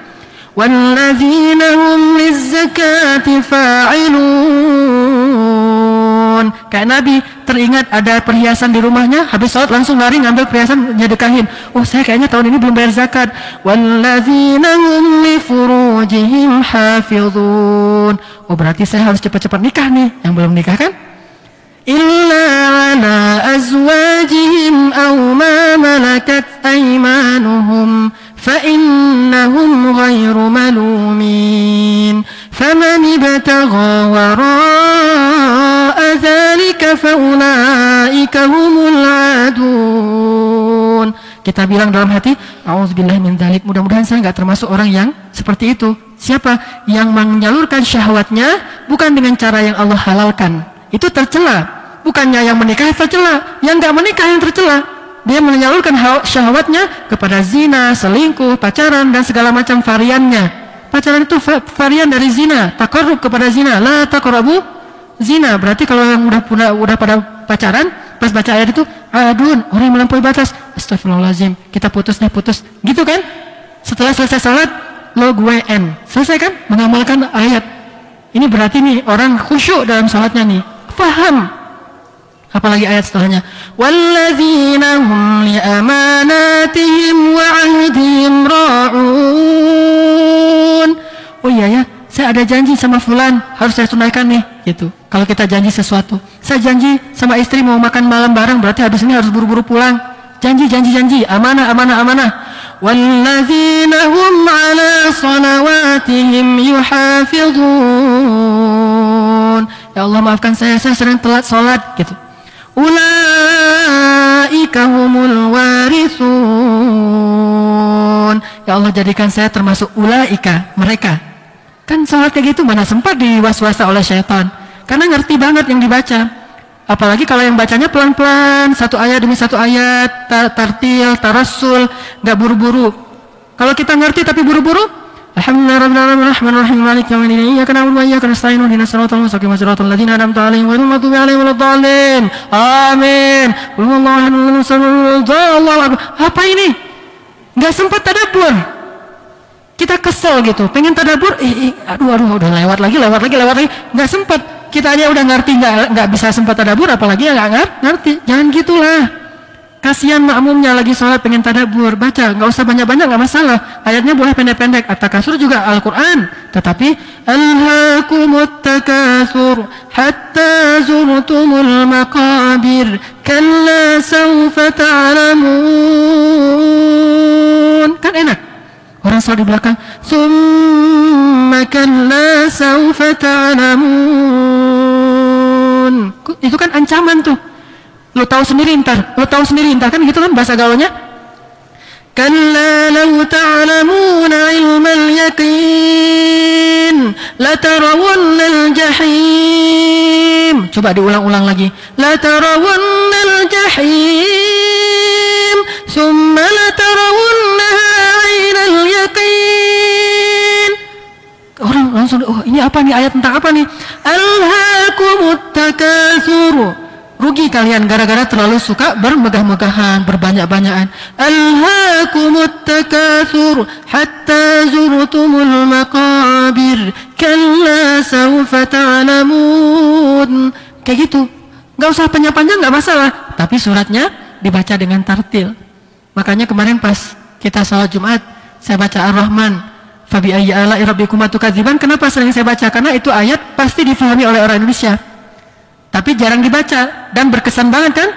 A: وَالَّذِينَ هُمْ لِلزَّكَاةِ فَاعِلُونَ. Kayak Nabi teringat ada perhiasan di rumahnya, habis sholat langsung lari ngambil perhiasan nyedekahin. Oh, saya kayaknya tahun ini belum bayar zakat. وَالَّذِينَ هُمْ لِفُرُوجِهِمْ حَافِظُونَ. Oh, berarti saya harus cepat-cepat nikah nih, yang belum nikah kan. إلا على أزواجهم أو ما ملكت أيمانهم فإنهم غير ملومين فمن ابتغى وراء ذلك فأولئك هم العادون. Kita bilang dalam hati, auzubillahi min dzalik, mudah-mudahan saya nggak termasuk orang yang seperti itu. Siapa yang menyalurkan syahwatnya bukan dengan cara yang Allah halalkan, itu tercela. Bukannya yang menikah tercela, yang nggak menikah yang tercela. Dia menyalurkan syahwatnya kepada zina, selingkuh, pacaran, dan segala macam variannya. Pacaran itu varian dari zina, takarrub kepada zina, la taqrabu zina. Berarti kalau yang udah pada pacaran, pas baca ayat itu, adun, orang yang melampaui batas, astagfirullahaladzim, kita putus. Gitu kan? Setelah selesai salat, lo gue N. Selesai kan? Mengamalkan ayat. Ini berarti nih, orang khusyuk dalam salatnya nih. Faham. Apalagi ayat setelahnya, walladzina hum li amanatihim wa ahdihim ra'un. Oh iya ya, saya ada janji sama fulan, harus saya tunaikan nih, gitu. Kalau kita janji sesuatu, saya janji sama istri mau makan malam bareng, berarti habis ini harus buru-buru pulang. Janji, amanah. Walladzina hum ala salawatihim yuhafizun. Ya Allah maafkan saya sering telat sholat, gitu. Ulaika humul warithun. Ya Allah jadikan saya termasuk ulaika, mereka. Kan salat kayak gitu mana sempat diwaswasa oleh syaitan. Karena ngerti banget yang dibaca. Apalagi kalau yang bacanya pelan-pelan, satu ayat demi satu ayat, tartil, tarassul, nggak buru-buru. Kalau kita ngerti tapi buru-buru, Alhamdulillahirrahmanirrahim maliki yaumiddin iyyaka na'budu wa iyyaka nasta'in ihdinas siratal mustaqim siratal ladzina an'amta 'alaihim ghairil maghdubi 'alaihim waladdallin. Amin. Qul huwallahu ahad. Apa ini? Enggak sempat tadabbur. Kita kesel gitu, pengen tadabbur, aduh udah lewat lagi. Enggak sempat. Kita aja udah ngerti enggak bisa sempat tadabbur, apalagi yang enggak ngerti. Jangan gitulah. Kasihan makmumnya lagi sholat pengen tadabbur, baca, nggak usah banyak-banyak, nggak masalah. Ayatnya boleh pendek-pendek. At-Takasur juga Al-Quran, tetapi alhaakumut takatsur hatta zurtumul maqabir kalla sawfa ta'lamun. Kan enak. Orang sholat di belakang, summa kalla sawfa ta'lamun. Itu kan ancaman tuh. Lo tahu sendiri ntar kan gitu kan bahasa gaulnya. Kalla law ta'lamuna ilmal yaqin la tarawunnal jahim. Coba diulang-ulang lagi. La tarawunnal jahim thumma la tarawunnaha 'ainal yaqin. Orang langsung, oh ini apa nih, ayat tentang apa nih? Alhaakumut takatsur. Rugi kalian gara-gara terlalu suka bermegah-megahan, berbanyak-banyakan. Alhaakumut takatsur hatta zurtumul maqabir kalla sawfa ta'lamun. Kayak gitu. Enggak usah panjang-panjang, enggak masalah, tapi suratnya dibaca dengan tartil. Makanya kemarin pas kita salat Jumat, saya baca Ar-Rahman. Fabi ayyi ala'i rabbikuma tukadziban. Kenapa sering saya baca? Karena itu ayat pasti difahami oleh orang Indonesia. Tapi jarang dibaca dan berkesan banget kan?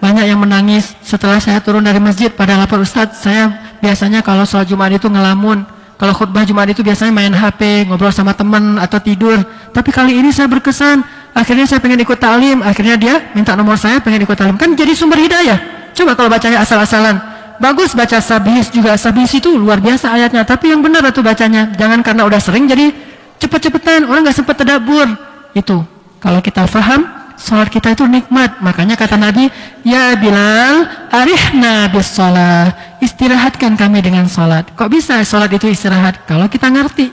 A: Banyak yang menangis setelah saya turun dari masjid pada lapor Ustadz. Saya biasanya kalau sholat Jumat itu ngelamun. Kalau khutbah Jumat itu biasanya main HP, ngobrol sama teman atau tidur. Tapi kali ini saya berkesan. Akhirnya saya pengen ikut ta'lim. Akhirnya dia minta nomor saya, pengen ikut ta'lim. Kan jadi sumber hidayah. Coba kalau bacanya asal-asalan. Bagus baca sabihis juga. Sabihis itu luar biasa ayatnya. Tapi yang benar itu bacanya. Jangan karena udah sering jadi cepet-cepetan. Orang gak sempat tadabbur. Itu. Kalau kita faham, sholat kita itu nikmat. Makanya kata Nabi, ya Bilal, arihna bis sholat. Istirahatkan kami dengan sholat. Kok bisa sholat itu istirahat? Kalau kita ngerti.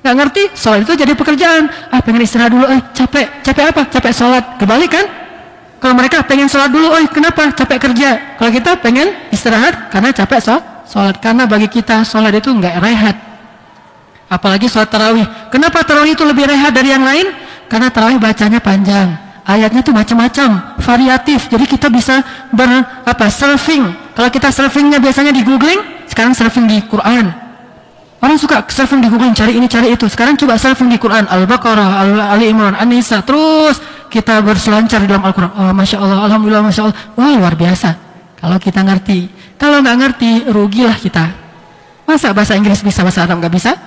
A: Nggak ngerti, sholat itu jadi pekerjaan. Pengen istirahat dulu, capek. Capek apa? Capek sholat. Kebalik kan? Kalau mereka pengen sholat dulu, kenapa? Capek kerja. Kalau kita pengen istirahat, karena capek sholat. Karena bagi kita, sholat itu nggak rehat. Apalagi sholat tarawih. Kenapa tarawih itu lebih rehat dari yang lain? Karena tarawih bacanya panjang, ayatnya tuh macam-macam, variatif. Jadi kita bisa surfing. Kalau kita surfingnya biasanya di googling, sekarang surfing di Quran. Orang suka surfing di googling, cari ini cari itu. Sekarang coba surfing di Quran, Al-Baqarah, Ali Imran, An-Nisa, terus kita berselancar di dalam Al-Quran. Oh, Masya Allah, Alhamdulillah, Masya Allah. Wah, luar biasa. Kalau kita ngerti. Kalau nggak ngerti, rugilah kita. Masa bahasa Inggris bisa, bahasa Arab nggak bisa?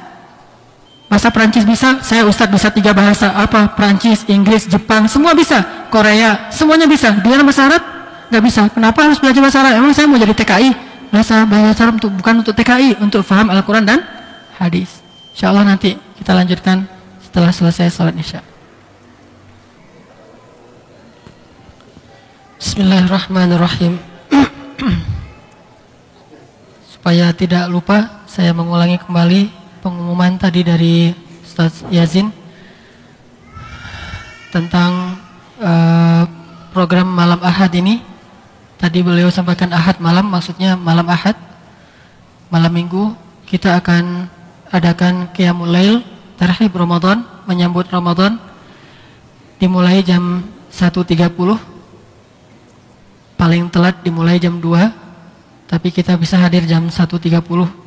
A: Bahasa Perancis bisa? Saya Ustadz bisa 3 bahasa. Apa? Perancis, Inggris, Jepang, semua bisa. Korea, semuanya bisa. Dia bahasa Arab? Nggak bisa. Kenapa harus belajar bahasa Arab? Emang saya mau jadi TKI? Bahasa Arab bukan untuk TKI, untuk faham Al-Quran dan hadis. Insya Allah nanti kita lanjutkan setelah selesai salat Isya. Bismillahirrahmanirrahim. Supaya tidak lupa, saya mengulangi kembali pengumuman tadi dari Ustaz Yazin tentang program malam Ahad ini. Tadi beliau sampaikan Ahad malam, maksudnya malam Ahad. Malam Minggu kita akan adakan Qiyamul Lail Tarhib Ramadan, menyambut Ramadan, dimulai jam 1.30, paling telat dimulai jam 2, tapi kita bisa hadir jam 1.30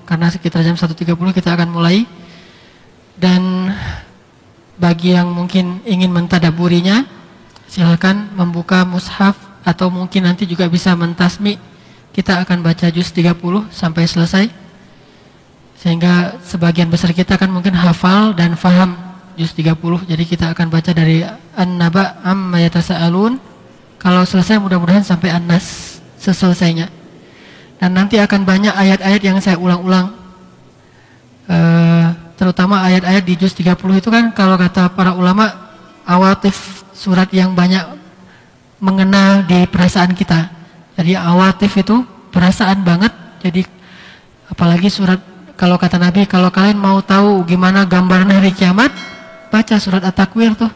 A: karena sekitar jam 1.30 kita akan mulai. Dan bagi yang mungkin ingin mentadaburinya, silakan membuka mushaf atau mungkin nanti juga bisa mentasmi. Kita akan baca juz 30 sampai selesai, sehingga sebagian besar kita kan mungkin hafal dan faham juz 30. Jadi kita akan baca dari An-Naba amma yatasaalun. Kalau selesai mudah-mudahan sampai An-Nas seselesainya. Dan nanti akan banyak ayat-ayat yang saya ulang-ulang, terutama ayat-ayat di juz 30 itu kan kalau kata para ulama awatif, surat yang banyak mengena di perasaan kita. Jadi awatif itu perasaan banget. Jadi apalagi surat, kalau kata Nabi, kalau kalian mau tahu gimana gambaran hari kiamat, baca surat At-Takwir tuh.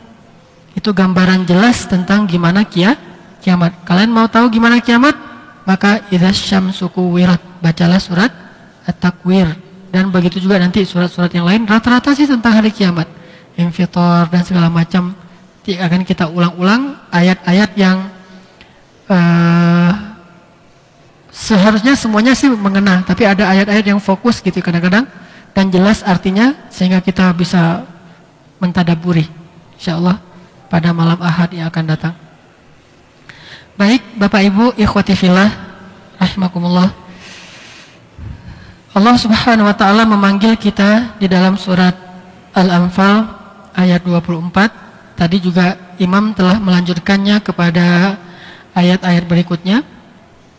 A: Itu gambaran jelas tentang gimana kiamat. Kalian mau tahu gimana kiamat? Maka idza syamsu kuwirat, bacalah surat At-Takwir. Dan begitu juga nanti surat-surat yang lain rata-rata sih tentang hari kiamat, infitor dan segala macam. Akan kita ulang-ulang ayat-ayat yang seharusnya semuanya sih mengena, tapi ada ayat-ayat yang fokus gitu kadang-kadang dan jelas artinya, sehingga kita bisa mentadaburi insyaallah pada malam Ahad yang akan datang. Baik, Bapak Ibu ikhwati fillah rahimakumullah. Allah Subhanahu wa taala memanggil kita di dalam surat Al-Anfal ayat 24. Tadi juga Imam telah melanjutkannya kepada ayat-ayat berikutnya,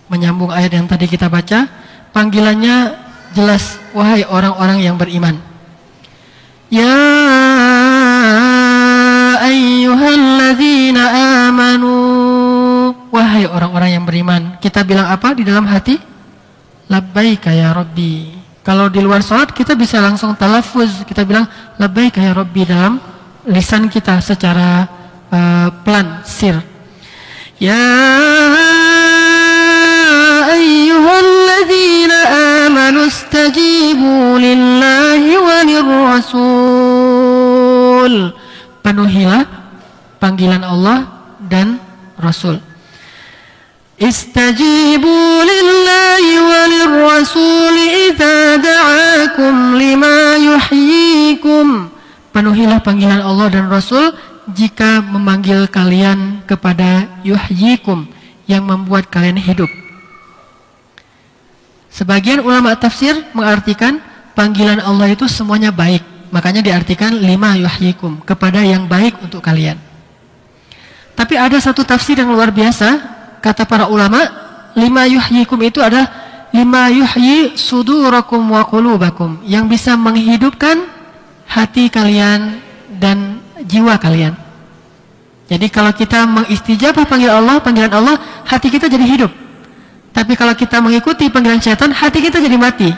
A: menyambung ayat yang tadi kita baca. Panggilannya jelas, wahai orang-orang yang beriman. Ya ayyuhalladzina amanu, wahai orang-orang yang beriman. Kita bilang apa di dalam hati? Labbaika ya Rabbi. Kalau di luar salat kita bisa langsung talaffuz, kita bilang labbaika ya Rabbi dalam lisan kita secara pelan, sir. Ya ayyuhalladzina amanu istajibu lillahi walir rasul. Penuhilah panggilan Allah dan Rasul. Istajibu lillahi walir rasul idza da'akum lima yuhyikum. Penuhilah panggilan Allah dan Rasul jika memanggil kalian kepada yuhyikum, yang membuat kalian hidup. Sebagian ulama tafsir mengartikan panggilan Allah itu semuanya baik. Makanya diartikan lima yuhyikum, kepada yang baik untuk kalian. Tapi ada satu tafsir yang luar biasa, kata para ulama, lima yuhyikum itu adalah lima yuhyi sudurakum wa qulubakum, yang bisa menghidupkan hati kalian dan jiwa kalian. Jadi kalau kita mengistijabah panggilan Allah, hati kita jadi hidup. Tapi kalau kita mengikuti panggilan syaitan, hati kita jadi mati.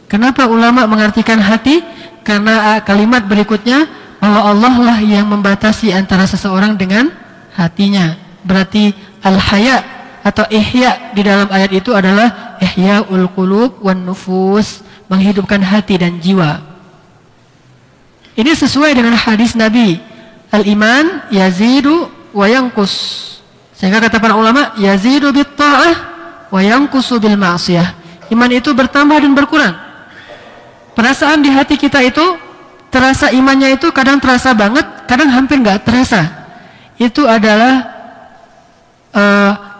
A: Kenapa ulama mengartikan hati? Karena kalimat berikutnya, bahwa Allah lah yang membatasi antara seseorang dengan hatinya. Berarti al-haya atau ihya di dalam ayat itu adalah ihya'ul qulub wan nufus, menghidupkan hati dan jiwa. Ini sesuai dengan hadis Nabi, al-iman yazidu wa yanqus. Sehingga kata para ulama, yazidu bit ta'ah wa yanqusu bil ma'siyah. Iman itu bertambah dan berkurang. Perasaan di hati kita itu terasa, imannya itu kadang terasa banget, kadang hampir nggak terasa. itu adalah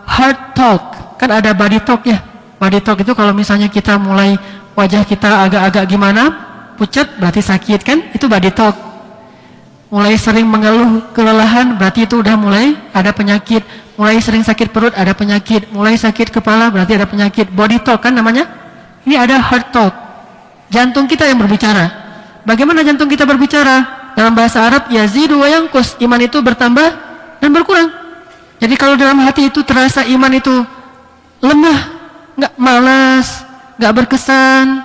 A: heart talk. Kan ada body talk ya. Body talk itu kalau misalnya kita mulai wajah kita agak-agak gimana, pucat berarti sakit kan, itu body talk. Mulai sering mengeluh kelelahan berarti itu udah mulai ada penyakit. Mulai sering sakit perut ada penyakit. Mulai sakit kepala berarti ada penyakit. Body talk kan namanya. Ini ada heart talk. Jantung kita yang berbicara. Bagaimana jantung kita berbicara? Dalam bahasa Arab yazidu wa yanqus, iman itu bertambah dan berkurang. Jadi kalau dalam hati itu terasa iman itu lemah, nggak malas, nggak berkesan,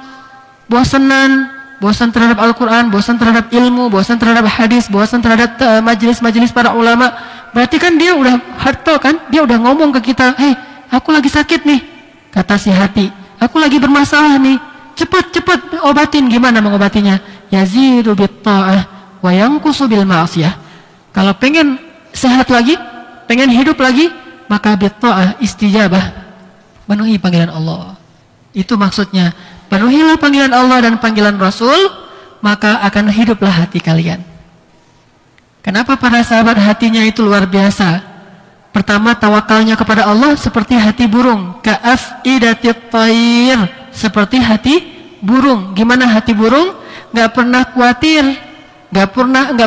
A: bosan terhadap Al-Quran, bosan terhadap ilmu, bosan terhadap hadis, bosan terhadap majelis-majelis para ulama, berarti kan dia udah heart talk kan, dia udah ngomong ke kita, hei, aku lagi sakit nih, kata si hati, aku lagi bermasalah nih, cepat obatin. Gimana mengobatinya? Yazidu bitta'ah wa yanqusu bil ma'asiyah. Kalau pengen sehat lagi, pengen hidup lagi, maka bitta'ah, istijabah, penuhi panggilan Allah. Itu maksudnya, penuhilah panggilan Allah dan panggilan Rasul, maka akan hiduplah hati kalian. Kenapa para sahabat hatinya itu luar biasa? Pertama, tawakalnya kepada Allah seperti hati burung, ka'afidatit thair, seperti hati burung. Gimana hati burung? Gak pernah khawatir, gak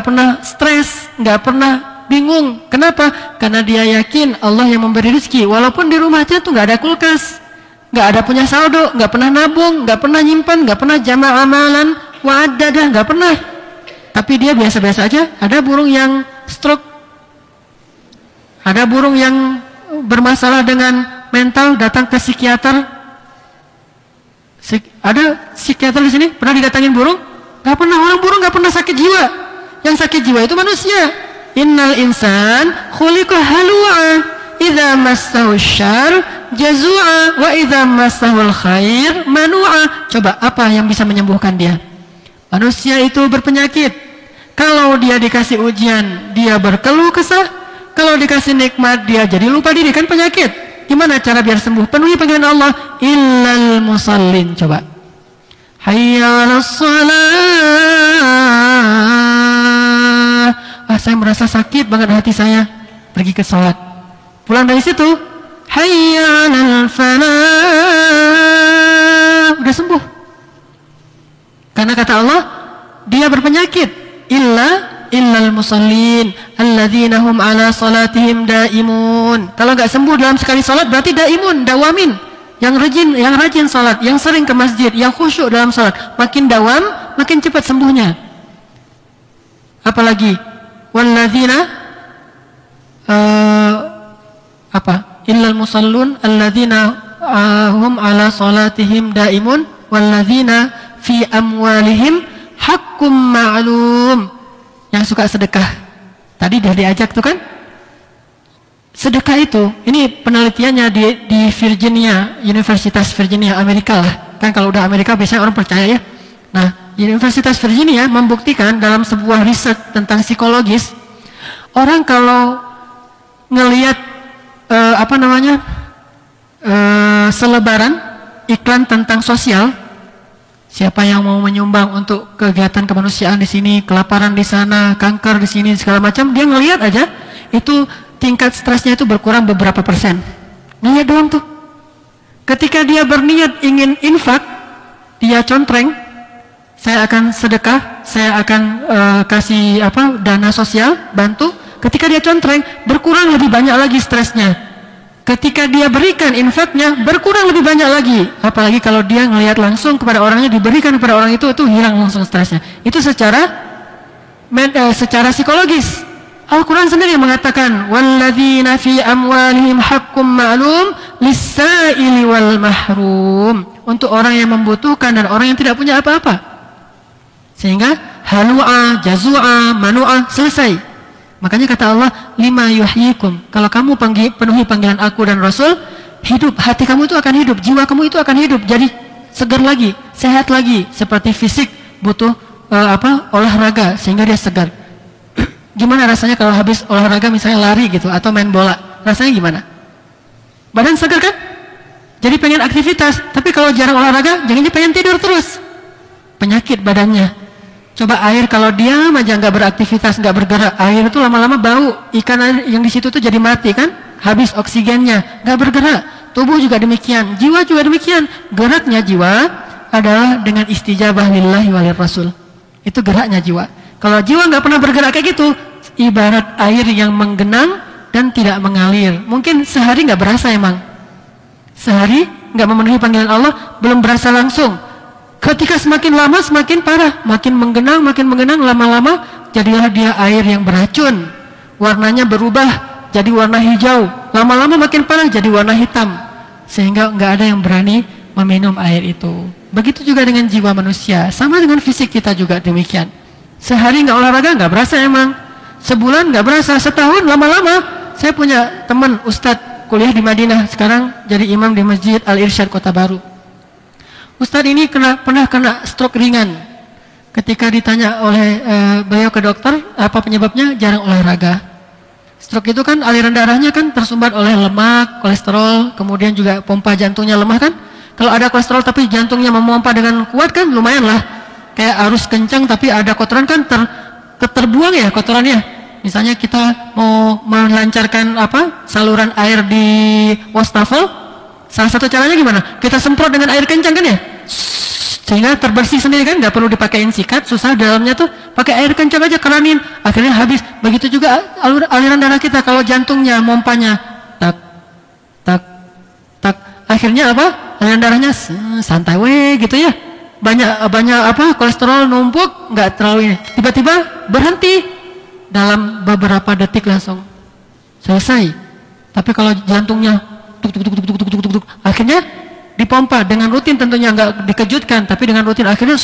A: pernah stres, gak pernah bingung. Kenapa? Karena dia yakin Allah yang memberi rezeki. Walaupun di rumahnya tuh gak ada kulkas, gak ada punya saldo, gak pernah nabung, gak pernah nyimpan, gak pernah jama' amalan, wa'adadah, gak pernah. Tapi dia biasa-biasa aja. Ada burung yang stroke, ada burung yang bermasalah dengan mental, datang ke psikiater. Ada psikiater di sini pernah didatangin burung? Gak pernah. Orang burung gak pernah sakit jiwa. Yang sakit jiwa itu manusia. Innal insan khuliqa halu'a, idza massahu syarr jazua, wa idza massahu khair manu'a. Coba apa yang bisa menyembuhkan dia? Manusia itu berpenyakit. Kalau dia dikasih ujian, dia berkeluh kesah. Kalau dikasih nikmat, dia jadi lupa diri, kan penyakit. Gimana cara biar sembuh? Penuhi panggilan Allah. Illal musallin. Coba. Hayya 'alas shalah. Saya merasa sakit banget hati saya. Pergi ke sholat. Pulang dari situ, hayya 'alal falah. Udah sembuh. Karena kata Allah, dia berpenyakit. Illal musallin alladzina hum ala salatihim daimun. Kalau nggak sembuh dalam sekali salat berarti daimun, dawamin. Yang rajin salat, yang sering ke masjid, yang khusyuk dalam salat, makin dawam, makin cepat sembuhnya. Apalagi walladzina illal musallun alladzina hum ala salatihim daimun walladzina fi amwalihim hakkum ma'lum. Yang suka sedekah. Tadi udah diajak tuh kan? Sedekah itu, ini penelitiannya di Virginia, Universitas Virginia, Amerika lah. Kan kalau udah Amerika biasanya orang percaya ya. Nah, Universitas Virginia membuktikan dalam sebuah riset tentang psikologis, orang kalau ngelihat selebaran iklan tentang sosial, siapa yang mau menyumbang untuk kegiatan kemanusiaan di sini, kelaparan di sana, kanker di sini, segala macam, dia ngelihat aja, itu tingkat stresnya itu berkurang beberapa persen. Ngelihat doang tuh. Ketika dia berniat ingin infak, dia contreng, saya akan sedekah, saya akan kasih dana sosial, bantu. Ketika dia contreng, berkurang lebih banyak lagi stresnya. Ketika dia berikan infaknya, berkurang lebih banyak lagi. Apalagi kalau dia ngelihat langsung kepada orangnya, diberikan kepada orang itu hilang langsung stresnya. Itu secara psikologis. Al-Quran sendiri yang mengatakan, walladzina fi amwalihim hakkum ma'lum lis-sa'ili wal mahrum. Untuk orang yang membutuhkan dan orang yang tidak punya apa-apa. Sehingga halu'a, jazu'a, manu'a, selesai. Makanya kata Allah, lima yuhyikum. Kalau kamu penuhi panggilan aku dan Rasul, hidup, hati kamu itu akan hidup, jiwa kamu itu akan hidup, jadi segar lagi, sehat lagi. Seperti fisik butuh olahraga sehingga dia segar. Gimana rasanya kalau habis olahraga misalnya lari gitu atau main bola? Rasanya gimana? Badan segar kan? Jadi pengen aktivitas. Tapi kalau jarang olahraga, jadinya pengen tidur terus. Penyakit badannya. Coba air kalau diam aja nggak beraktivitas, nggak bergerak, air itu lama-lama bau, ikan air yang di situ tuh jadi mati kan, habis oksigennya, nggak bergerak. Tubuh juga demikian, jiwa juga demikian. Geraknya jiwa adalah dengan istijabah lillahi walir rasul. Itu geraknya jiwa. Kalau jiwa nggak pernah bergerak kayak gitu, ibarat air yang menggenang dan tidak mengalir. Mungkin sehari nggak berasa emang, sehari nggak memenuhi panggilan Allah, belum berasa langsung. Ketika semakin lama semakin parah, makin menggenang, lama-lama jadilah dia air yang beracun. Warnanya berubah jadi warna hijau, lama-lama makin parah jadi warna hitam, sehingga nggak ada yang berani meminum air itu. Begitu juga dengan jiwa manusia, sama dengan fisik kita juga demikian. Sehari nggak olahraga nggak berasa emang, sebulan nggak berasa, setahun lama-lama. Saya punya teman ustadz kuliah di Madinah, sekarang jadi imam di Masjid Al-Irsyad Kota Baru. Ustadz ini pernah kena stroke ringan. Ketika ditanya oleh beliau ke dokter apa penyebabnya, jarang olahraga. Stroke itu kan aliran darahnya kan tersumbat oleh lemak, kolesterol, kemudian juga pompa jantungnya lemah kan. Kalau ada kolesterol tapi jantungnya memompa dengan kuat kan lumayan lah. Kayak arus kencang tapi ada kotoran kan terbuang ya kotorannya. Misalnya kita mau melancarkan saluran air di wastafel, salah satu caranya gimana? Kita semprot dengan air kencang kan ya, sehingga terbersih sendiri kan, nggak perlu dipakein sikat, susah dalamnya tuh, pakai air kencang aja keranin, akhirnya habis. Begitu juga aliran darah kita, kalau jantungnya mompanya tak tak tak, akhirnya aliran darahnya santai gitu ya, banyak kolesterol numpuk, nggak terlalu ini, tiba-tiba berhenti dalam beberapa detik langsung selesai. Tapi kalau jantungnya tuk, akhirnya dipompa dengan rutin, tentunya nggak dikejutkan, tapi dengan rutin akhirnya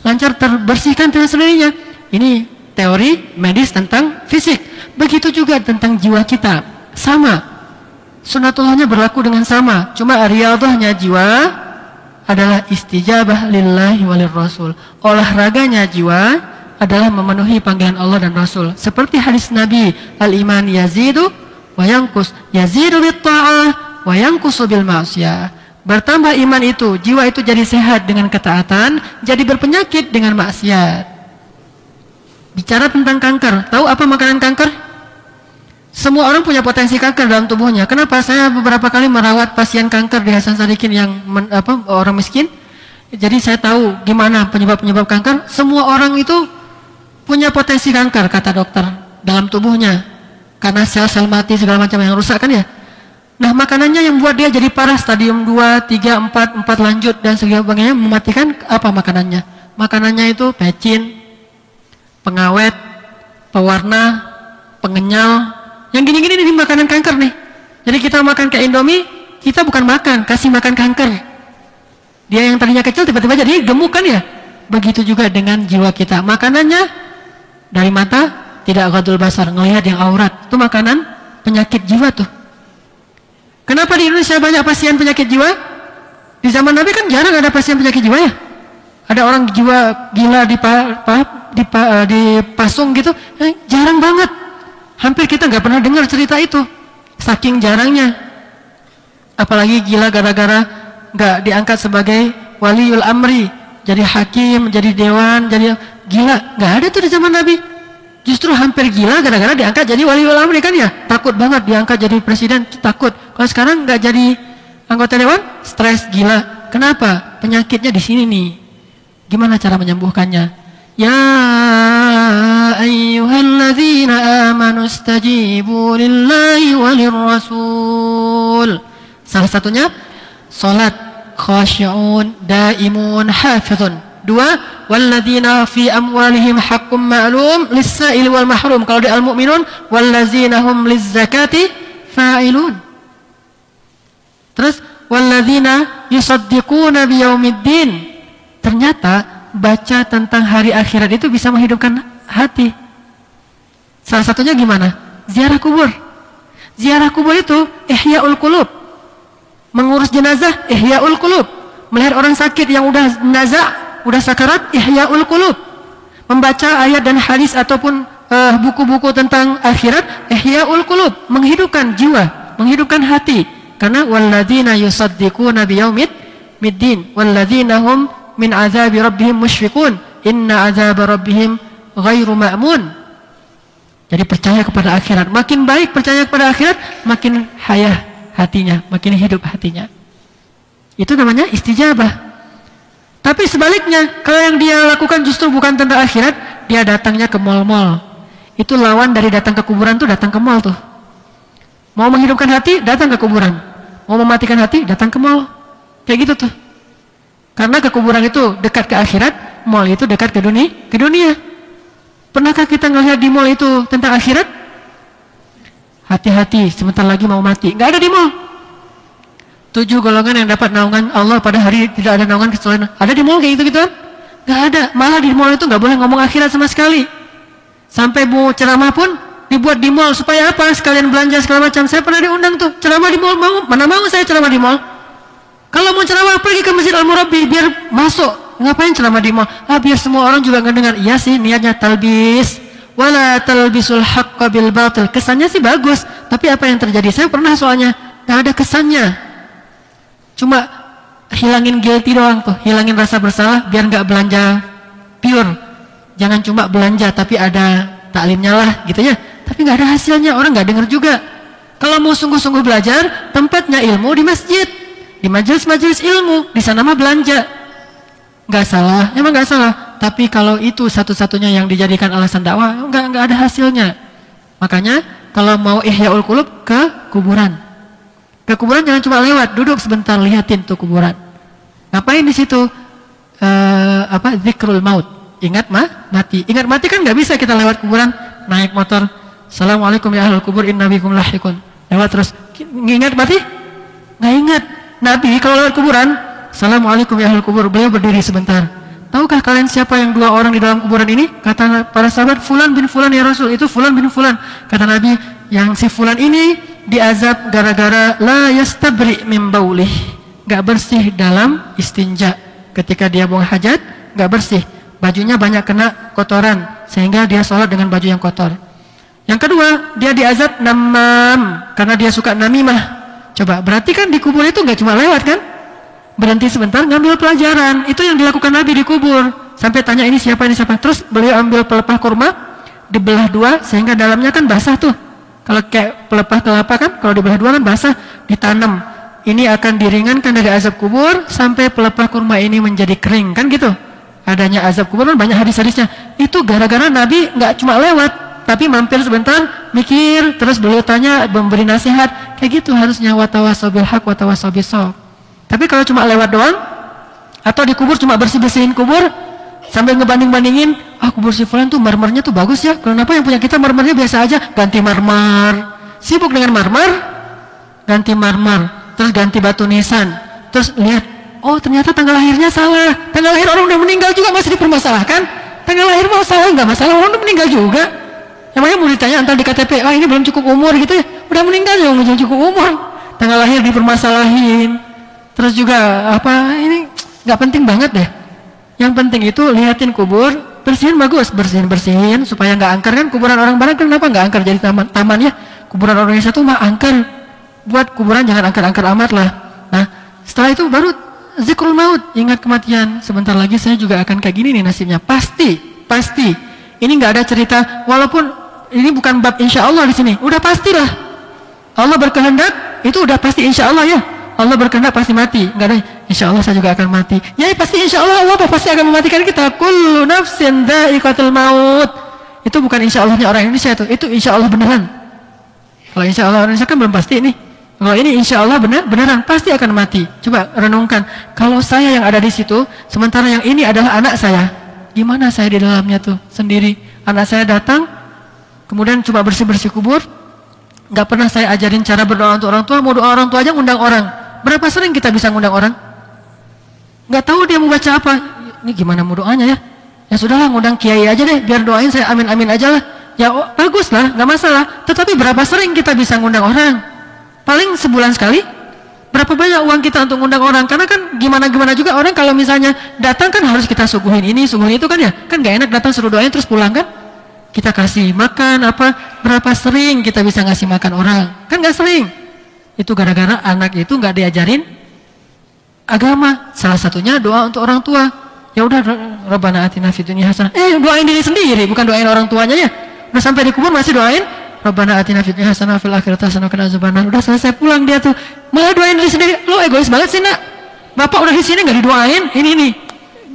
A: lancar terbersihkan dengan sendirinya. Ini teori medis tentang fisik. Begitu juga tentang jiwa kita, sama. Sunatullahnya berlaku dengan sama. Cuma riyadhahnya jiwa adalah istijabah lillahi walir rasul. Olahraganya jiwa adalah memenuhi panggilan Allah dan Rasul. Seperti hadis Nabi, al-iman yazidu wa yanqus, yazidu bit ta'ah wa yanqusu bil ma'siyah. Bertambah iman itu, jiwa itu jadi sehat dengan ketaatan, jadi berpenyakit dengan maksiat. Bicara tentang kanker, tahu apa makanan kanker? Semua orang punya potensi kanker dalam tubuhnya. Kenapa? Saya beberapa kali merawat pasien kanker di Hasan Sadikin yang orang miskin. Jadi saya tahu gimana penyebab-penyebab kanker. Semua orang itu punya potensi kanker, kata dokter, dalam tubuhnya. Karena sel-sel mati segala macam yang rusak kan ya. Nah, makanannya yang buat dia jadi parah, stadium 2, 3, 4 lanjut dan sebagainya mematikan, apa makanannya? Makanannya itu pecin, pengawet, pewarna, pengenyal. Yang gini-gini ini makanan kanker nih. Jadi kita makan kayak Indomie, kita bukan makan, kasih makan kanker. Dia yang tadinya kecil tiba-tiba jadi gemuk kan ya. Begitu juga dengan jiwa kita. Makanannya dari mata tidak ghadul basar, ngelihat yang aurat. Itu makanan penyakit jiwa tuh. Kenapa di Indonesia banyak pasien penyakit jiwa? Di zaman Nabi kan jarang ada pasien penyakit jiwa ya. Ada orang jiwa gila dipasung gitu, jarang banget. Hampir kita nggak pernah dengar cerita itu, saking jarangnya. Apalagi gila gara-gara nggak diangkat sebagai waliul amri, jadi hakim, jadi dewan, jadi gila, nggak ada tuh di zaman Nabi. Justru hampir gila gara-gara diangkat jadi waliul amri kan ya, takut banget diangkat jadi presiden, takut. Kalau sekarang nggak jadi anggota dewan, stres, gila. Kenapa? Penyakitnya di sini nih. Gimana cara menyembuhkannya? Ya ayyuhalladzina amanu istajibu lillahi walir rasul. Salah satunya salat, khashi'un, daimun, hafizun. 2, walladzina fi amwalihim haqqum ma'lum lis-sa'il wal mahrum. Kalau di Al-Mu'minun, walladzina hum liz-zakati fa'ilun. Terus walladzina yusaddiquna biyaumiddin. Ternyata baca tentang hari akhirat itu bisa menghidupkan hati. Salah satunya gimana? Ziarah kubur. Ziarah kubur itu ihya'ul qulub. Mengurus jenazah ihya'ul qulub. Melihat orang sakit yang udah jenazah, udah sakarat, ihya'ul qulub. Membaca ayat dan hadis ataupun buku-buku tentang akhirat, ihya'ul qulub, menghidupkan jiwa, menghidupkan hati. Karena walladzina yusaddiquna biyaumiddin walladzina hum min azabi rabbihim musyfiqun. inna azab rabbihim ghairu ma'mun. Jadi percaya kepada akhirat. Makin baik percaya kepada akhirat, makin hayah hatinya, makin hidup hatinya. Itu namanya istijabah. Tapi sebaliknya, kalau yang dia lakukan justru bukan tentang akhirat, dia datangnya ke mal-mal. Itu lawan dari datang ke kuburan tuh, datang ke mal tuh. Mau menghidupkan hati, datang ke kuburan. Mau mematikan hati, datang ke mal. Kayak gitu tuh. Karena ke kuburan itu dekat ke akhirat, mal itu dekat ke dunia. Pernahkah kita ngelihat di mal itu tentang akhirat? Hati-hati, sebentar lagi mau mati. Nggak ada di mal. 7 golongan yang dapat naungan Allah pada hari tidak ada naungan kecuali ada di mal kayak gitu-gitu kan? Nggak ada. Malah di mal itu nggak boleh ngomong akhirat sama sekali. Sampai mau ceramah pun dibuat di mal supaya apa? Sekalian belanja segala macam. Saya pernah diundang tuh ceramah di mal. Mana mau saya ceramah di mal? Kalau mau ceramah pergi ke Masjid Al-Murabbi biar masuk. Ngapain ceramah di mal? Biar semua orang juga ngedengar. Iya sih, niatnya talbis. Wala talbisul haqqa bil batil. Kesannya sih bagus, tapi apa yang terjadi? Saya pernah soalnya, nggak ada kesannya. Cuma hilangin guilty doang tuh, hilangin rasa bersalah biar nggak belanja pure. Jangan cuma belanja tapi ada taklimnya lah gitu ya. Tapi nggak ada hasilnya, orang nggak dengar juga. Kalau mau sungguh-sungguh belajar, tempatnya ilmu di masjid, di majelis-majelis ilmu, di sana mah belanja. Nggak salah, emang nggak salah. Tapi kalau itu satu-satunya yang dijadikan alasan dakwah, nggak ada hasilnya. Makanya kalau mau ihyaul qulub ke kuburan. Ke kuburan jangan cuma lewat, duduk sebentar lihatin tuh kuburan. Ngapain di situ? Zikrul maut. Ingat mati. Ingat mati kan nggak bisa kita lewat kuburan, naik motor. Assalamualaikum ya ahlul kubur inna bikum lahikun. Lewat terus. Ingat mati? Nggak ingat. Nabi kalau lewat kuburan, Assalamualaikum ya ahlul kubur, beliau berdiri sebentar. Tahukah kalian siapa yang 2 orang di dalam kuburan ini? Kata para sahabat, Fulan bin Fulan ya Rasul. Itu Fulan bin Fulan. Kata Nabi, yang si Fulan ini diazab gara-gara la yastabri min baulih. Gak bersih dalam istinja. Ketika dia buang hajat, gak bersih. Bajunya banyak kena kotoran, sehingga dia sholat dengan baju yang kotor. Yang kedua, dia diazab namam, karena dia suka namimah. Coba, berarti kan di kubur itu gak cuma lewat kan? Berhenti sebentar, ngambil pelajaran. Itu yang dilakukan Nabi di kubur. Sampai tanya ini siapa. Terus beliau ambil pelepah kurma, dibelah 2, sehingga dalamnya kan basah tuh. Kalau kayak pelepah kelapa kan, kalau dibelah 2 kan basah, ditanam. Ini akan diringankan dari azab kubur, sampai pelepah kurma ini menjadi kering. Kan gitu. Adanya azab kubur kan banyak hadis-hadisnya. Itu gara-gara Nabi nggak cuma lewat, tapi mampir sebentar, mikir, terus beliau tanya, memberi nasihat. Kayak gitu harusnya, watawasau bil haq, watawasau bis shawab. Tapi kalau cuma lewat doang, atau di kubur cuma bersih-bersihin kubur, sambil ngebanding-bandingin, kubur si Fulan tuh marmernya tuh bagus ya. Kenapa yang punya kita marmernya biasa aja? Ganti marmer. Sibuk dengan marmer, ganti marmer, terus ganti batu nisan, terus lihat, ternyata tanggal lahirnya salah. Tanggal lahir orang udah meninggal juga masih dipermasalahkan. Tanggal lahir mau salah nggak masalah, orang udah meninggal juga. Emangnya mau ditanya antar di KTP, ini belum cukup umur gitu ya? Udah meninggal juga belum cukup umur. Tanggal lahir dipermasalahin. Terus juga ini nggak penting banget deh. Yang penting itu lihatin kubur, bersihin bagus, bersihin supaya nggak angker kan. Kuburan orang barat kenapa nggak angker jadi taman ya? Kuburan orang Indonesia tuh mah angker. Buat kuburan jangan angker-angker amat lah. Nah setelah itu baru zikrul maut, ingat kematian. Sebentar lagi saya juga akan kayak gini nih nasibnya. Pasti. Ini nggak ada cerita. Walaupun ini bukan bab insya Allah di sini. Udah pastilah. Allah berkehendak itu udah pasti insya Allah ya. Allah berkehendak pasti mati. Enggak ada, insya Allah saya juga akan mati. Ya pasti insya Allah Allah pasti akan mematikan kita. Kullu nafsin dha'iqatul maut. Itu bukan insya Allahnya orang Indonesia itu. Itu insya Allah beneran. Kalau insya Allah orang Indonesia kan belum pasti ini. Kalau ini insya Allah beneran pasti akan mati. Coba renungkan. Kalau saya yang ada di situ, sementara yang ini adalah anak saya. Gimana saya di dalamnya tuh sendiri? Anak saya datang, kemudian coba bersih-bersih kubur. Gak pernah saya ajarin cara berdoa untuk orang tua. Mau doa orang tua aja ngundang orang. Berapa sering kita bisa ngundang orang? Gak tahu dia mau baca apa. Ini gimana mau doanya ya? Ya sudahlah ngundang kiai aja deh. Biar doain saya amin-amin aja lah. Ya bagus lah, gak masalah. Tetapi berapa sering kita bisa ngundang orang? Paling sebulan sekali. Berapa banyak uang kita untuk ngundang orang? Karena kan gimana-gimana juga orang kalau misalnya datang kan harus kita suguhin ini, suguhin itu kan ya. Kan gak enak datang suruh doain terus pulang kan? Kita kasih makan apa? Berapa sering kita bisa ngasih makan orang? Kan gak sering. Itu gara-gara anak itu gak diajarin agama. Salah satunya doa untuk orang tua. Ya udah, Rabbana atina fid dunya hasanah. Doain diri sendiri, bukan doain orang tuanya ya. Udah sampai di kubur masih doain Rabbana atina fid dunya hasanah fil akhirati hasanah wa qina azabannar. Udah selesai pulang dia tuh. Malah doain diri sendiri. Lu egois banget sih, Nak. Bapak udah di sini enggak didoain. Ini.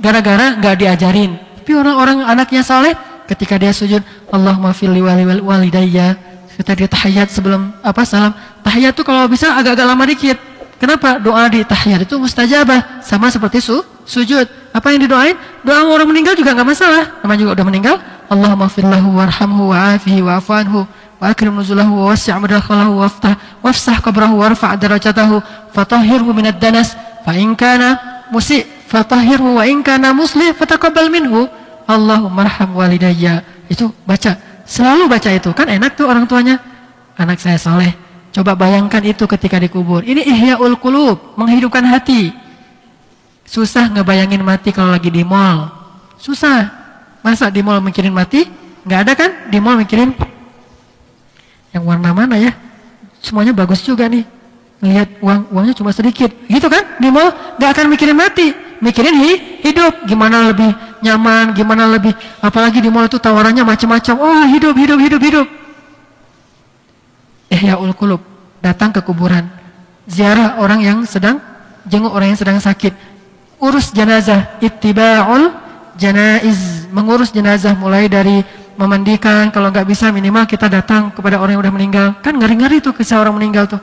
A: Gara-gara enggak diajarin. Tapi orang-orang anaknya saleh ketika dia sujud, Allahumma fil walidayya. Ketika dia tahiyat sebelum salam. Tahiyat tuh kalau bisa agak-agak lama dikit. Kenapa? Doa di tahiyat itu mustajabah, sama seperti sujud. Apa yang didoain? Doa orang meninggal juga enggak masalah. Namanya juga udah meninggal. Allahumma firlahu warhamhu wa'afihi wa'fu anhu wa akrim nuzulahu wa wasi' madkhalahu wafsah qabrahu warfa' darajatahu fatahhirhu minad danas fa in kana musi' fatahhirhu wa in kana muslih fataqabbal minhu. Allahumma arham walidayya. Itu baca. Selalu baca itu. Kan enak tuh orang tuanya. Anak saya soleh. Coba bayangkan itu ketika dikubur. Ini ihya'ul qulub, menghidupkan hati. Susah ngebayangin mati kalau lagi di mall. Susah. Masa di mall mikirin mati? Nggak ada kan? Di mall mikirin yang warna mana ya? Semuanya bagus juga nih. Lihat uangnya cuma sedikit. Gitu kan? Di mall nggak akan mikirin mati. Mikirin hidup. Gimana lebih nyaman, gimana lebih. Apalagi di mall itu tawarannya macam-macam. Oh, hidup. Ihya'ul qulub, datang ke kuburan, ziarah orang yang sedang, jenguk orang yang sedang sakit, urus jenazah, ittiba'ul janaiz, mengurus jenazah mulai dari memandikan, kalau nggak bisa minimal kita datang kepada orang yang udah meninggal. Kan ngeri-ngeri tuh kisah orang meninggal tuh.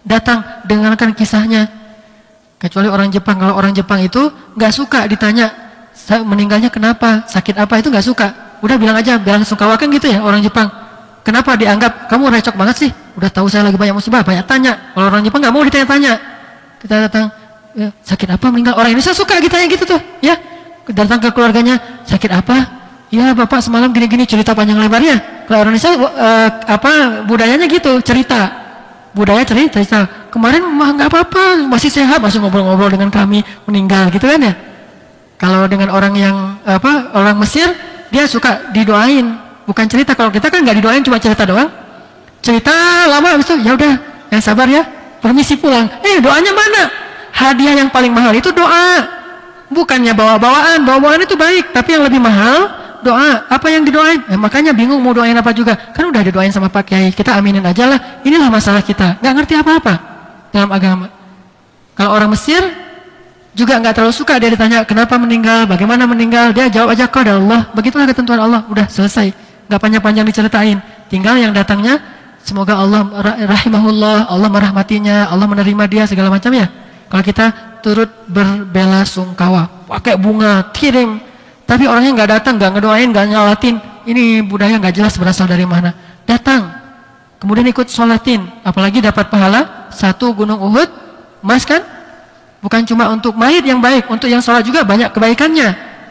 A: Datang, dengarkan kisahnya. Kecuali orang Jepang, kalau orang Jepang itu nggak suka ditanya meninggalnya kenapa, sakit apa, itu nggak suka. Udah bilang aja, bilang sungkawakan gitu ya orang Jepang. Kenapa dianggap kamu recok banget sih? Udah tahu saya lagi banyak musibah, banyak tanya. Kalau orang Jepang nggak mau ditanya-tanya. Kita datang, ya, sakit apa meninggal? Orang Indonesia suka ditanya gitu tuh, ya. Datang ke keluarganya, sakit apa? Ya bapak semalam gini-gini, cerita panjang lebarnya. Kalau orang Indonesia budayanya gitu, cerita. Budaya cerita. Kemarin mah nggak apa-apa, masih sehat, masih ngobrol-ngobrol dengan kami meninggal gitu kan ya. Kalau dengan orang yang orang Mesir, dia suka didoain. Bukan cerita, kalau kita kan nggak didoain, cuma cerita doang. Cerita lama habis itu, ya udah, yang sabar ya, permisi pulang. Doanya mana? Hadiah yang paling mahal itu doa. Bukannya bawa-bawaan itu baik, tapi yang lebih mahal doa. Apa yang didoain? Makanya bingung mau doain apa juga. Kan udah didoain sama Pak Kiai, kita aminin aja lah. Inilah masalah kita, nggak ngerti apa-apa dalam agama. Kalau orang Mesir juga nggak terlalu suka dia ditanya kenapa meninggal, bagaimana meninggal, dia jawab aja qadar Allah. Begitulah ketentuan Allah, udah selesai. Gak panjang-panjang diceritain. Tinggal yang datangnya, semoga Allah rahimahullah, Allah merahmatinya, Allah menerima dia segala macam ya. Kalau kita turut berbelasungkawa, pakai bunga, kirim. Tapi orangnya nggak datang, nggak ngedoain, nggak nyalatin. Ini budaya nggak jelas berasal dari mana. Datang, kemudian ikut sholatin, apalagi dapat pahala 1 gunung Uhud, emas kan? Bukan cuma untuk mayit yang baik, untuk yang sholat juga banyak kebaikannya.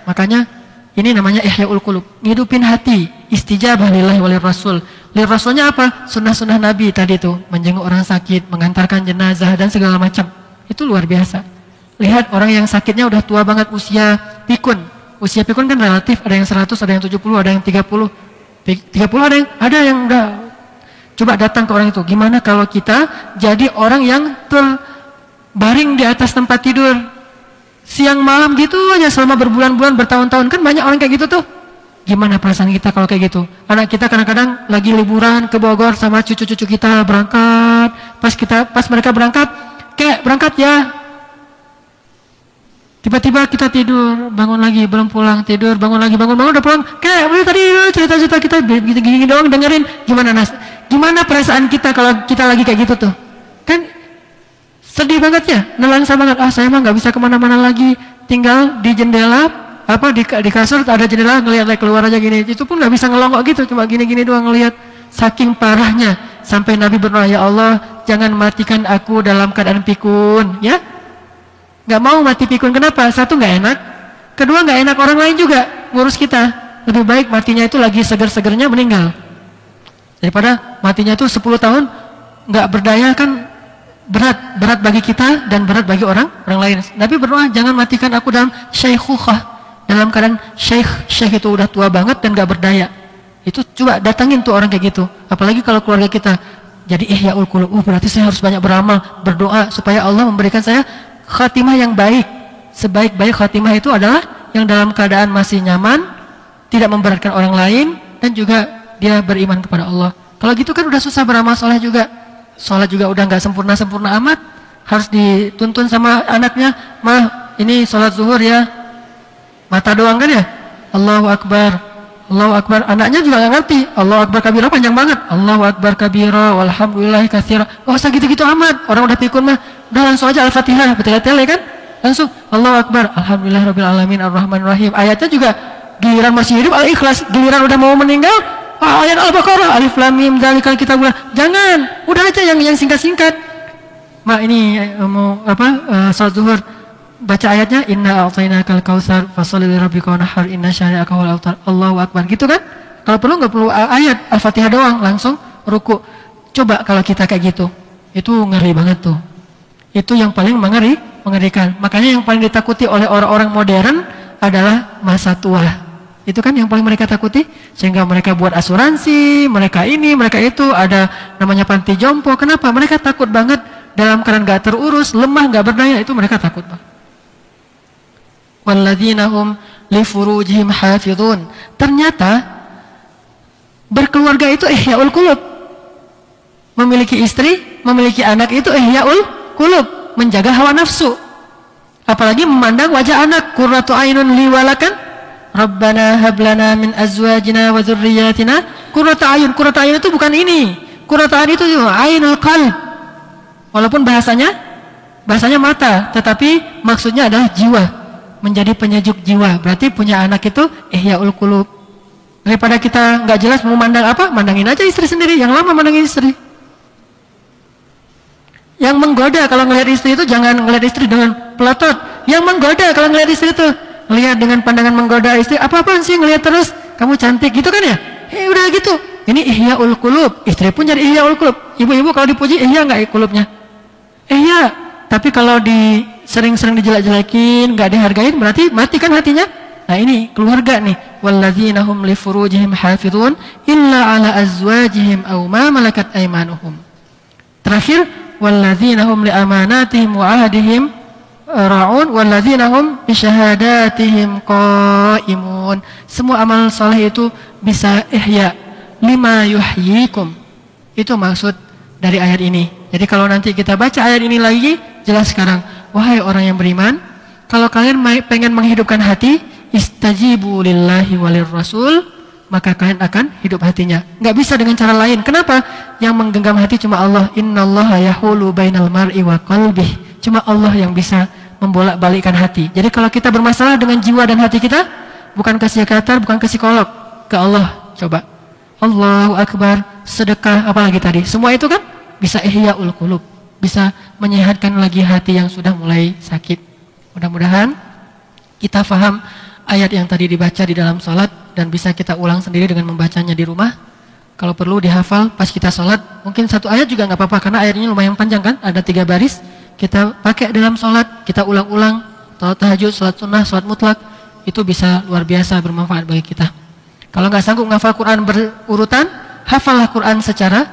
A: Makanya ini namanya ihya'ul qulub, ngidupin hati, istijabah lillahi walir rasul. Lir rasulnya apa? Sunnah-sunnah Nabi tadi itu, menjenguk orang sakit, mengantarkan jenazah dan segala macam. Itu luar biasa. Lihat orang yang sakitnya udah tua banget, usia pikun. Usia pikun kan relatif, ada yang 100, ada yang 70, ada yang 30. 30 ada yang udah. Coba datang ke orang itu. Gimana kalau kita jadi orang yang terbaring di atas tempat tidur siang malam gitu aja selama berbulan-bulan, bertahun-tahun, kan banyak orang kayak gitu tuh. Gimana perasaan kita kalau kayak gitu? Anak kita kadang-kadang lagi liburan ke Bogor sama cucu-cucu kita berangkat, pas mereka berangkat, kayak berangkat ya. Tiba-tiba kita tidur, bangun lagi, belum pulang, tidur, bangun lagi, bangun udah pulang. Kayak tadi cerita-cerita kita gini doang dengerin. Gimana perasaan kita kalau kita lagi kayak gitu tuh? Kan sedih banget ya, nelangsa banget. Saya mah nggak bisa kemana-mana lagi, tinggal di jendela, di kasur ada jendela, ngelihat keluar aja gini. Itu pun nggak bisa ngelongok gitu, cuma gini-gini doang ngelihat. Saking parahnya, sampai Nabi berdoa, ya Allah, jangan matikan aku dalam keadaan pikun, ya. Nggak mau mati pikun, kenapa? Satu nggak enak, kedua nggak enak orang lain juga ngurus kita. Lebih baik matinya itu lagi seger-segernya meninggal, daripada matinya itu 10 tahun nggak berdaya, kan berat bagi kita dan berat bagi orang lain. Nabi berdoa, jangan matikan aku dalam syaikhukhah, dalam keadaan syekh itu udah tua banget dan gak berdaya. Itu coba datangin tuh orang kayak gitu. Apalagi kalau keluarga kita jadi ihya'ul qulub, berarti saya harus banyak beramal, berdoa supaya Allah memberikan saya khatimah yang baik. Sebaik-baik khatimah itu adalah yang dalam keadaan masih nyaman, tidak memberatkan orang lain, dan juga dia beriman kepada Allah. Kalau gitu kan udah susah beramal soleh juga. Sholat juga udah nggak sempurna-sempurna amat, harus dituntun sama anaknya, mah ini sholat zuhur ya, mata doang kan ya, Allahu Akbar, Allahu Akbar. Anaknya juga nggak ngerti, Allahu Akbar kabira panjang banget, Allahu Akbar kabira, walhamdulillahi katsira. Nggak usah gitu-gitu amat, orang udah pikun mah, udah langsung aja Al-Fatihah, bertele-tele kan, langsung Allahu Akbar, alhamdulillahirabbil alamin arrahmanirrahim. Ayatnya juga giliran masih hidup Al-Ikhlas, giliran udah mau meninggal ayat Al-Baqarah, alif lam mim dzalikal kitabul. Jangan, udah aja yang singkat-singkat. Mak ini mau salat zuhur, baca ayatnya inna a'tainakal kautsar fasholli lirabbika wanhar inna syani'aka wal abtar. Allahu Akbar gitu kan. Kalau perlu nggak perlu ayat Al-Fatihah doang, langsung ruku. Coba kalau kita kayak gitu, itu ngeri banget tuh. Itu yang paling mengerikan. Makanya yang paling ditakuti oleh orang-orang modern adalah masa tua. Itu kan yang paling mereka takuti, sehingga mereka buat asuransi, mereka ini, mereka itu, ada namanya panti jompo. Kenapa? Mereka takut banget dalam keadaan gak terurus, lemah, gak berdaya, itu mereka takut banget. Walladzina hum li furujihim hafizun. Ternyata berkeluarga itu ihyaul qulub. Memiliki istri, memiliki anak itu ihyaul qulub, menjaga hawa nafsu. Apalagi memandang wajah anak, qurratu ainun li walakan Rabbana hablana min azwajina wa dzurriyyatina qurrata ayun. Qurrata ayun itu bukan ini. Qurrata ayun itu ainul qalb. Walaupun bahasanya mata, tetapi maksudnya adalah jiwa, menjadi penyejuk jiwa. Berarti punya anak itu ihyaul qulub. Daripada kita nggak jelas mau mandang apa, mandangin aja istri sendiri. Yang lama mandangin istri. Yang menggoda kalau ngelihat istri itu, jangan ngelihat istri dengan pelotot. Yang menggoda kalau ngelihat istri itu, lihat dengan pandangan menggoda istri, apa-apaan sih ngelihat terus, kamu cantik gitu kan ya? Udah gitu. Ini ihyaul qulub. Istri pun jadi ihyaul qulub. Ibu-ibu kalau dipuji ihya enggak qulubnya? Ihya. Tapi kalau sering-sering dijelek-jelekin, enggak dihargain, berarti mati kan hatinya? Nah, ini keluarga nih. Walladzina hum li furujihim hafizun illa ala azwajihim aw ma malakat aymanuhum. Terakhir, walladzina hum li amanatihim wa ahdihim ra'un walladzina hum bi syahadatihim qaimun. Semua amal saleh itu bisa ihya lima yuhyikum. Itu maksud dari ayat ini. Jadi kalau nanti kita baca ayat ini lagi, jelas sekarang, wahai orang yang beriman, kalau kalian pengen menghidupkan hati, istajibu lillahi walir rasul, maka kalian akan hidup hatinya. Nggak bisa dengan cara lain. Kenapa? Yang menggenggam hati cuma Allah. Innallaha yahulu bainal mar'i wa qalbih. Cuma Allah yang bisa membolak-balikkan hati. Jadi kalau kita bermasalah dengan jiwa dan hati kita, bukan ke psikiater, bukan ke psikolog, ke Allah. Coba. Allahu Akbar, sedekah, apalagi tadi. Semua itu kan bisa ihyaul qulub, bisa menyehatkan lagi hati yang sudah mulai sakit. Mudah-mudahan kita faham ayat yang tadi dibaca di dalam salat dan bisa kita ulang sendiri dengan membacanya di rumah. Kalau perlu dihafal pas kita salat. Mungkin satu ayat juga nggak apa-apa karena ayatnya lumayan panjang kan, ada 3 baris. Kita pakai dalam sholat, kita ulang-ulang, sholat tahajud, sholat sunnah, sholat mutlak, itu bisa luar biasa bermanfaat bagi kita. Kalau nggak sanggup menghafal Quran berurutan, hafallah Quran secara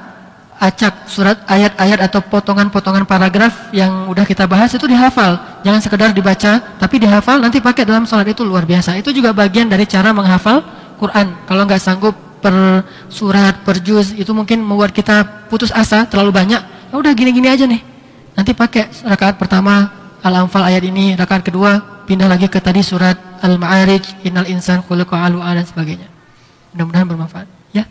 A: acak, surat, ayat-ayat atau potongan-potongan paragraf yang udah kita bahas itu dihafal. Jangan sekedar dibaca, tapi dihafal, nanti pakai dalam sholat, itu luar biasa. Itu juga bagian dari cara menghafal Quran. Kalau nggak sanggup per surat, per juz, itu mungkin membuat kita putus asa, terlalu banyak. Ya udah gini-gini aja nih. Nanti pakai rakaat pertama Al-Anfal ayat ini, rakaat kedua pindah lagi ke tadi surat Al-Ma'arij, innal insan khuliqa halu'a dan sebagainya. Mudah-mudahan bermanfaat ya.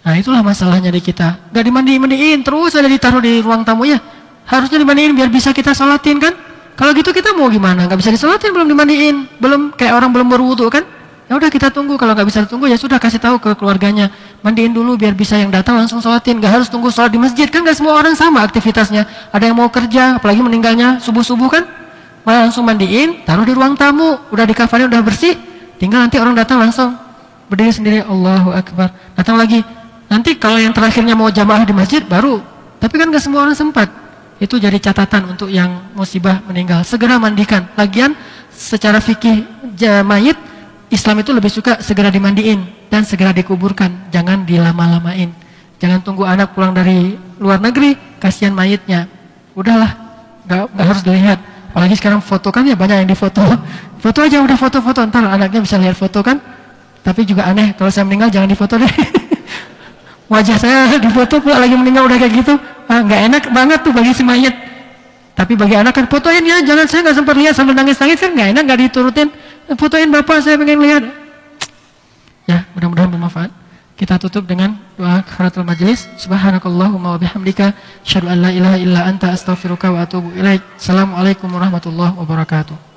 A: Nah, itulah masalahnya di kita. Gak dimandiin terus ada ditaruh di ruang tamunya. Harusnya dimandiin biar bisa kita sholatin kan. Kalau gitu kita mau gimana? Gak bisa disolatin belum dimandiin, belum kayak orang belum berwudu kan. Ya udah kita tunggu, kalau nggak bisa tunggu ya sudah kasih tahu ke keluarganya, mandiin dulu biar bisa yang datang langsung sholatin, nggak harus tunggu sholat di masjid kan, nggak semua orang sama aktivitasnya, ada yang mau kerja, apalagi meninggalnya subuh kan, malah langsung mandiin, taruh di ruang tamu, udah dikafanin udah bersih, tinggal nanti orang datang langsung berdiri sendiri, Allahu Akbar, datang lagi, nanti kalau yang terakhirnya mau jamaah di masjid baru, tapi kan nggak semua orang sempat, itu jadi catatan untuk yang musibah meninggal, segera mandikan, lagian secara fikih mayit Islam itu lebih suka segera dimandiin dan segera dikuburkan, jangan dilama-lamain. Jangan tunggu anak pulang dari luar negeri, kasihan mayitnya. Udahlah, nggak harus dilihat. Apalagi sekarang foto kan ya banyak yang difoto. Foto aja udah foto-foto, ntar anaknya bisa lihat foto kan. Tapi juga aneh, kalau saya meninggal jangan difoto deh. Wajah saya difoto pula lagi meninggal udah kayak gitu. Nggak enak banget tuh bagi si mayit. Tapi bagi anak kan fotoin ya, jangan, saya nggak sempat lihat sambil nangis-nangis kan nggak enak, nggak diturutin. Fotoin bapak, saya pengen lihat. Ya, mudah-mudahan bermanfaat. Kita tutup dengan doa kafaratul majelis. Subhanakallahumma wa bihamdika, asyhadu an la ilaha illa anta, astaghfiruka wa atubu ilaik. Assalamualaikum warahmatullahi wabarakatuh.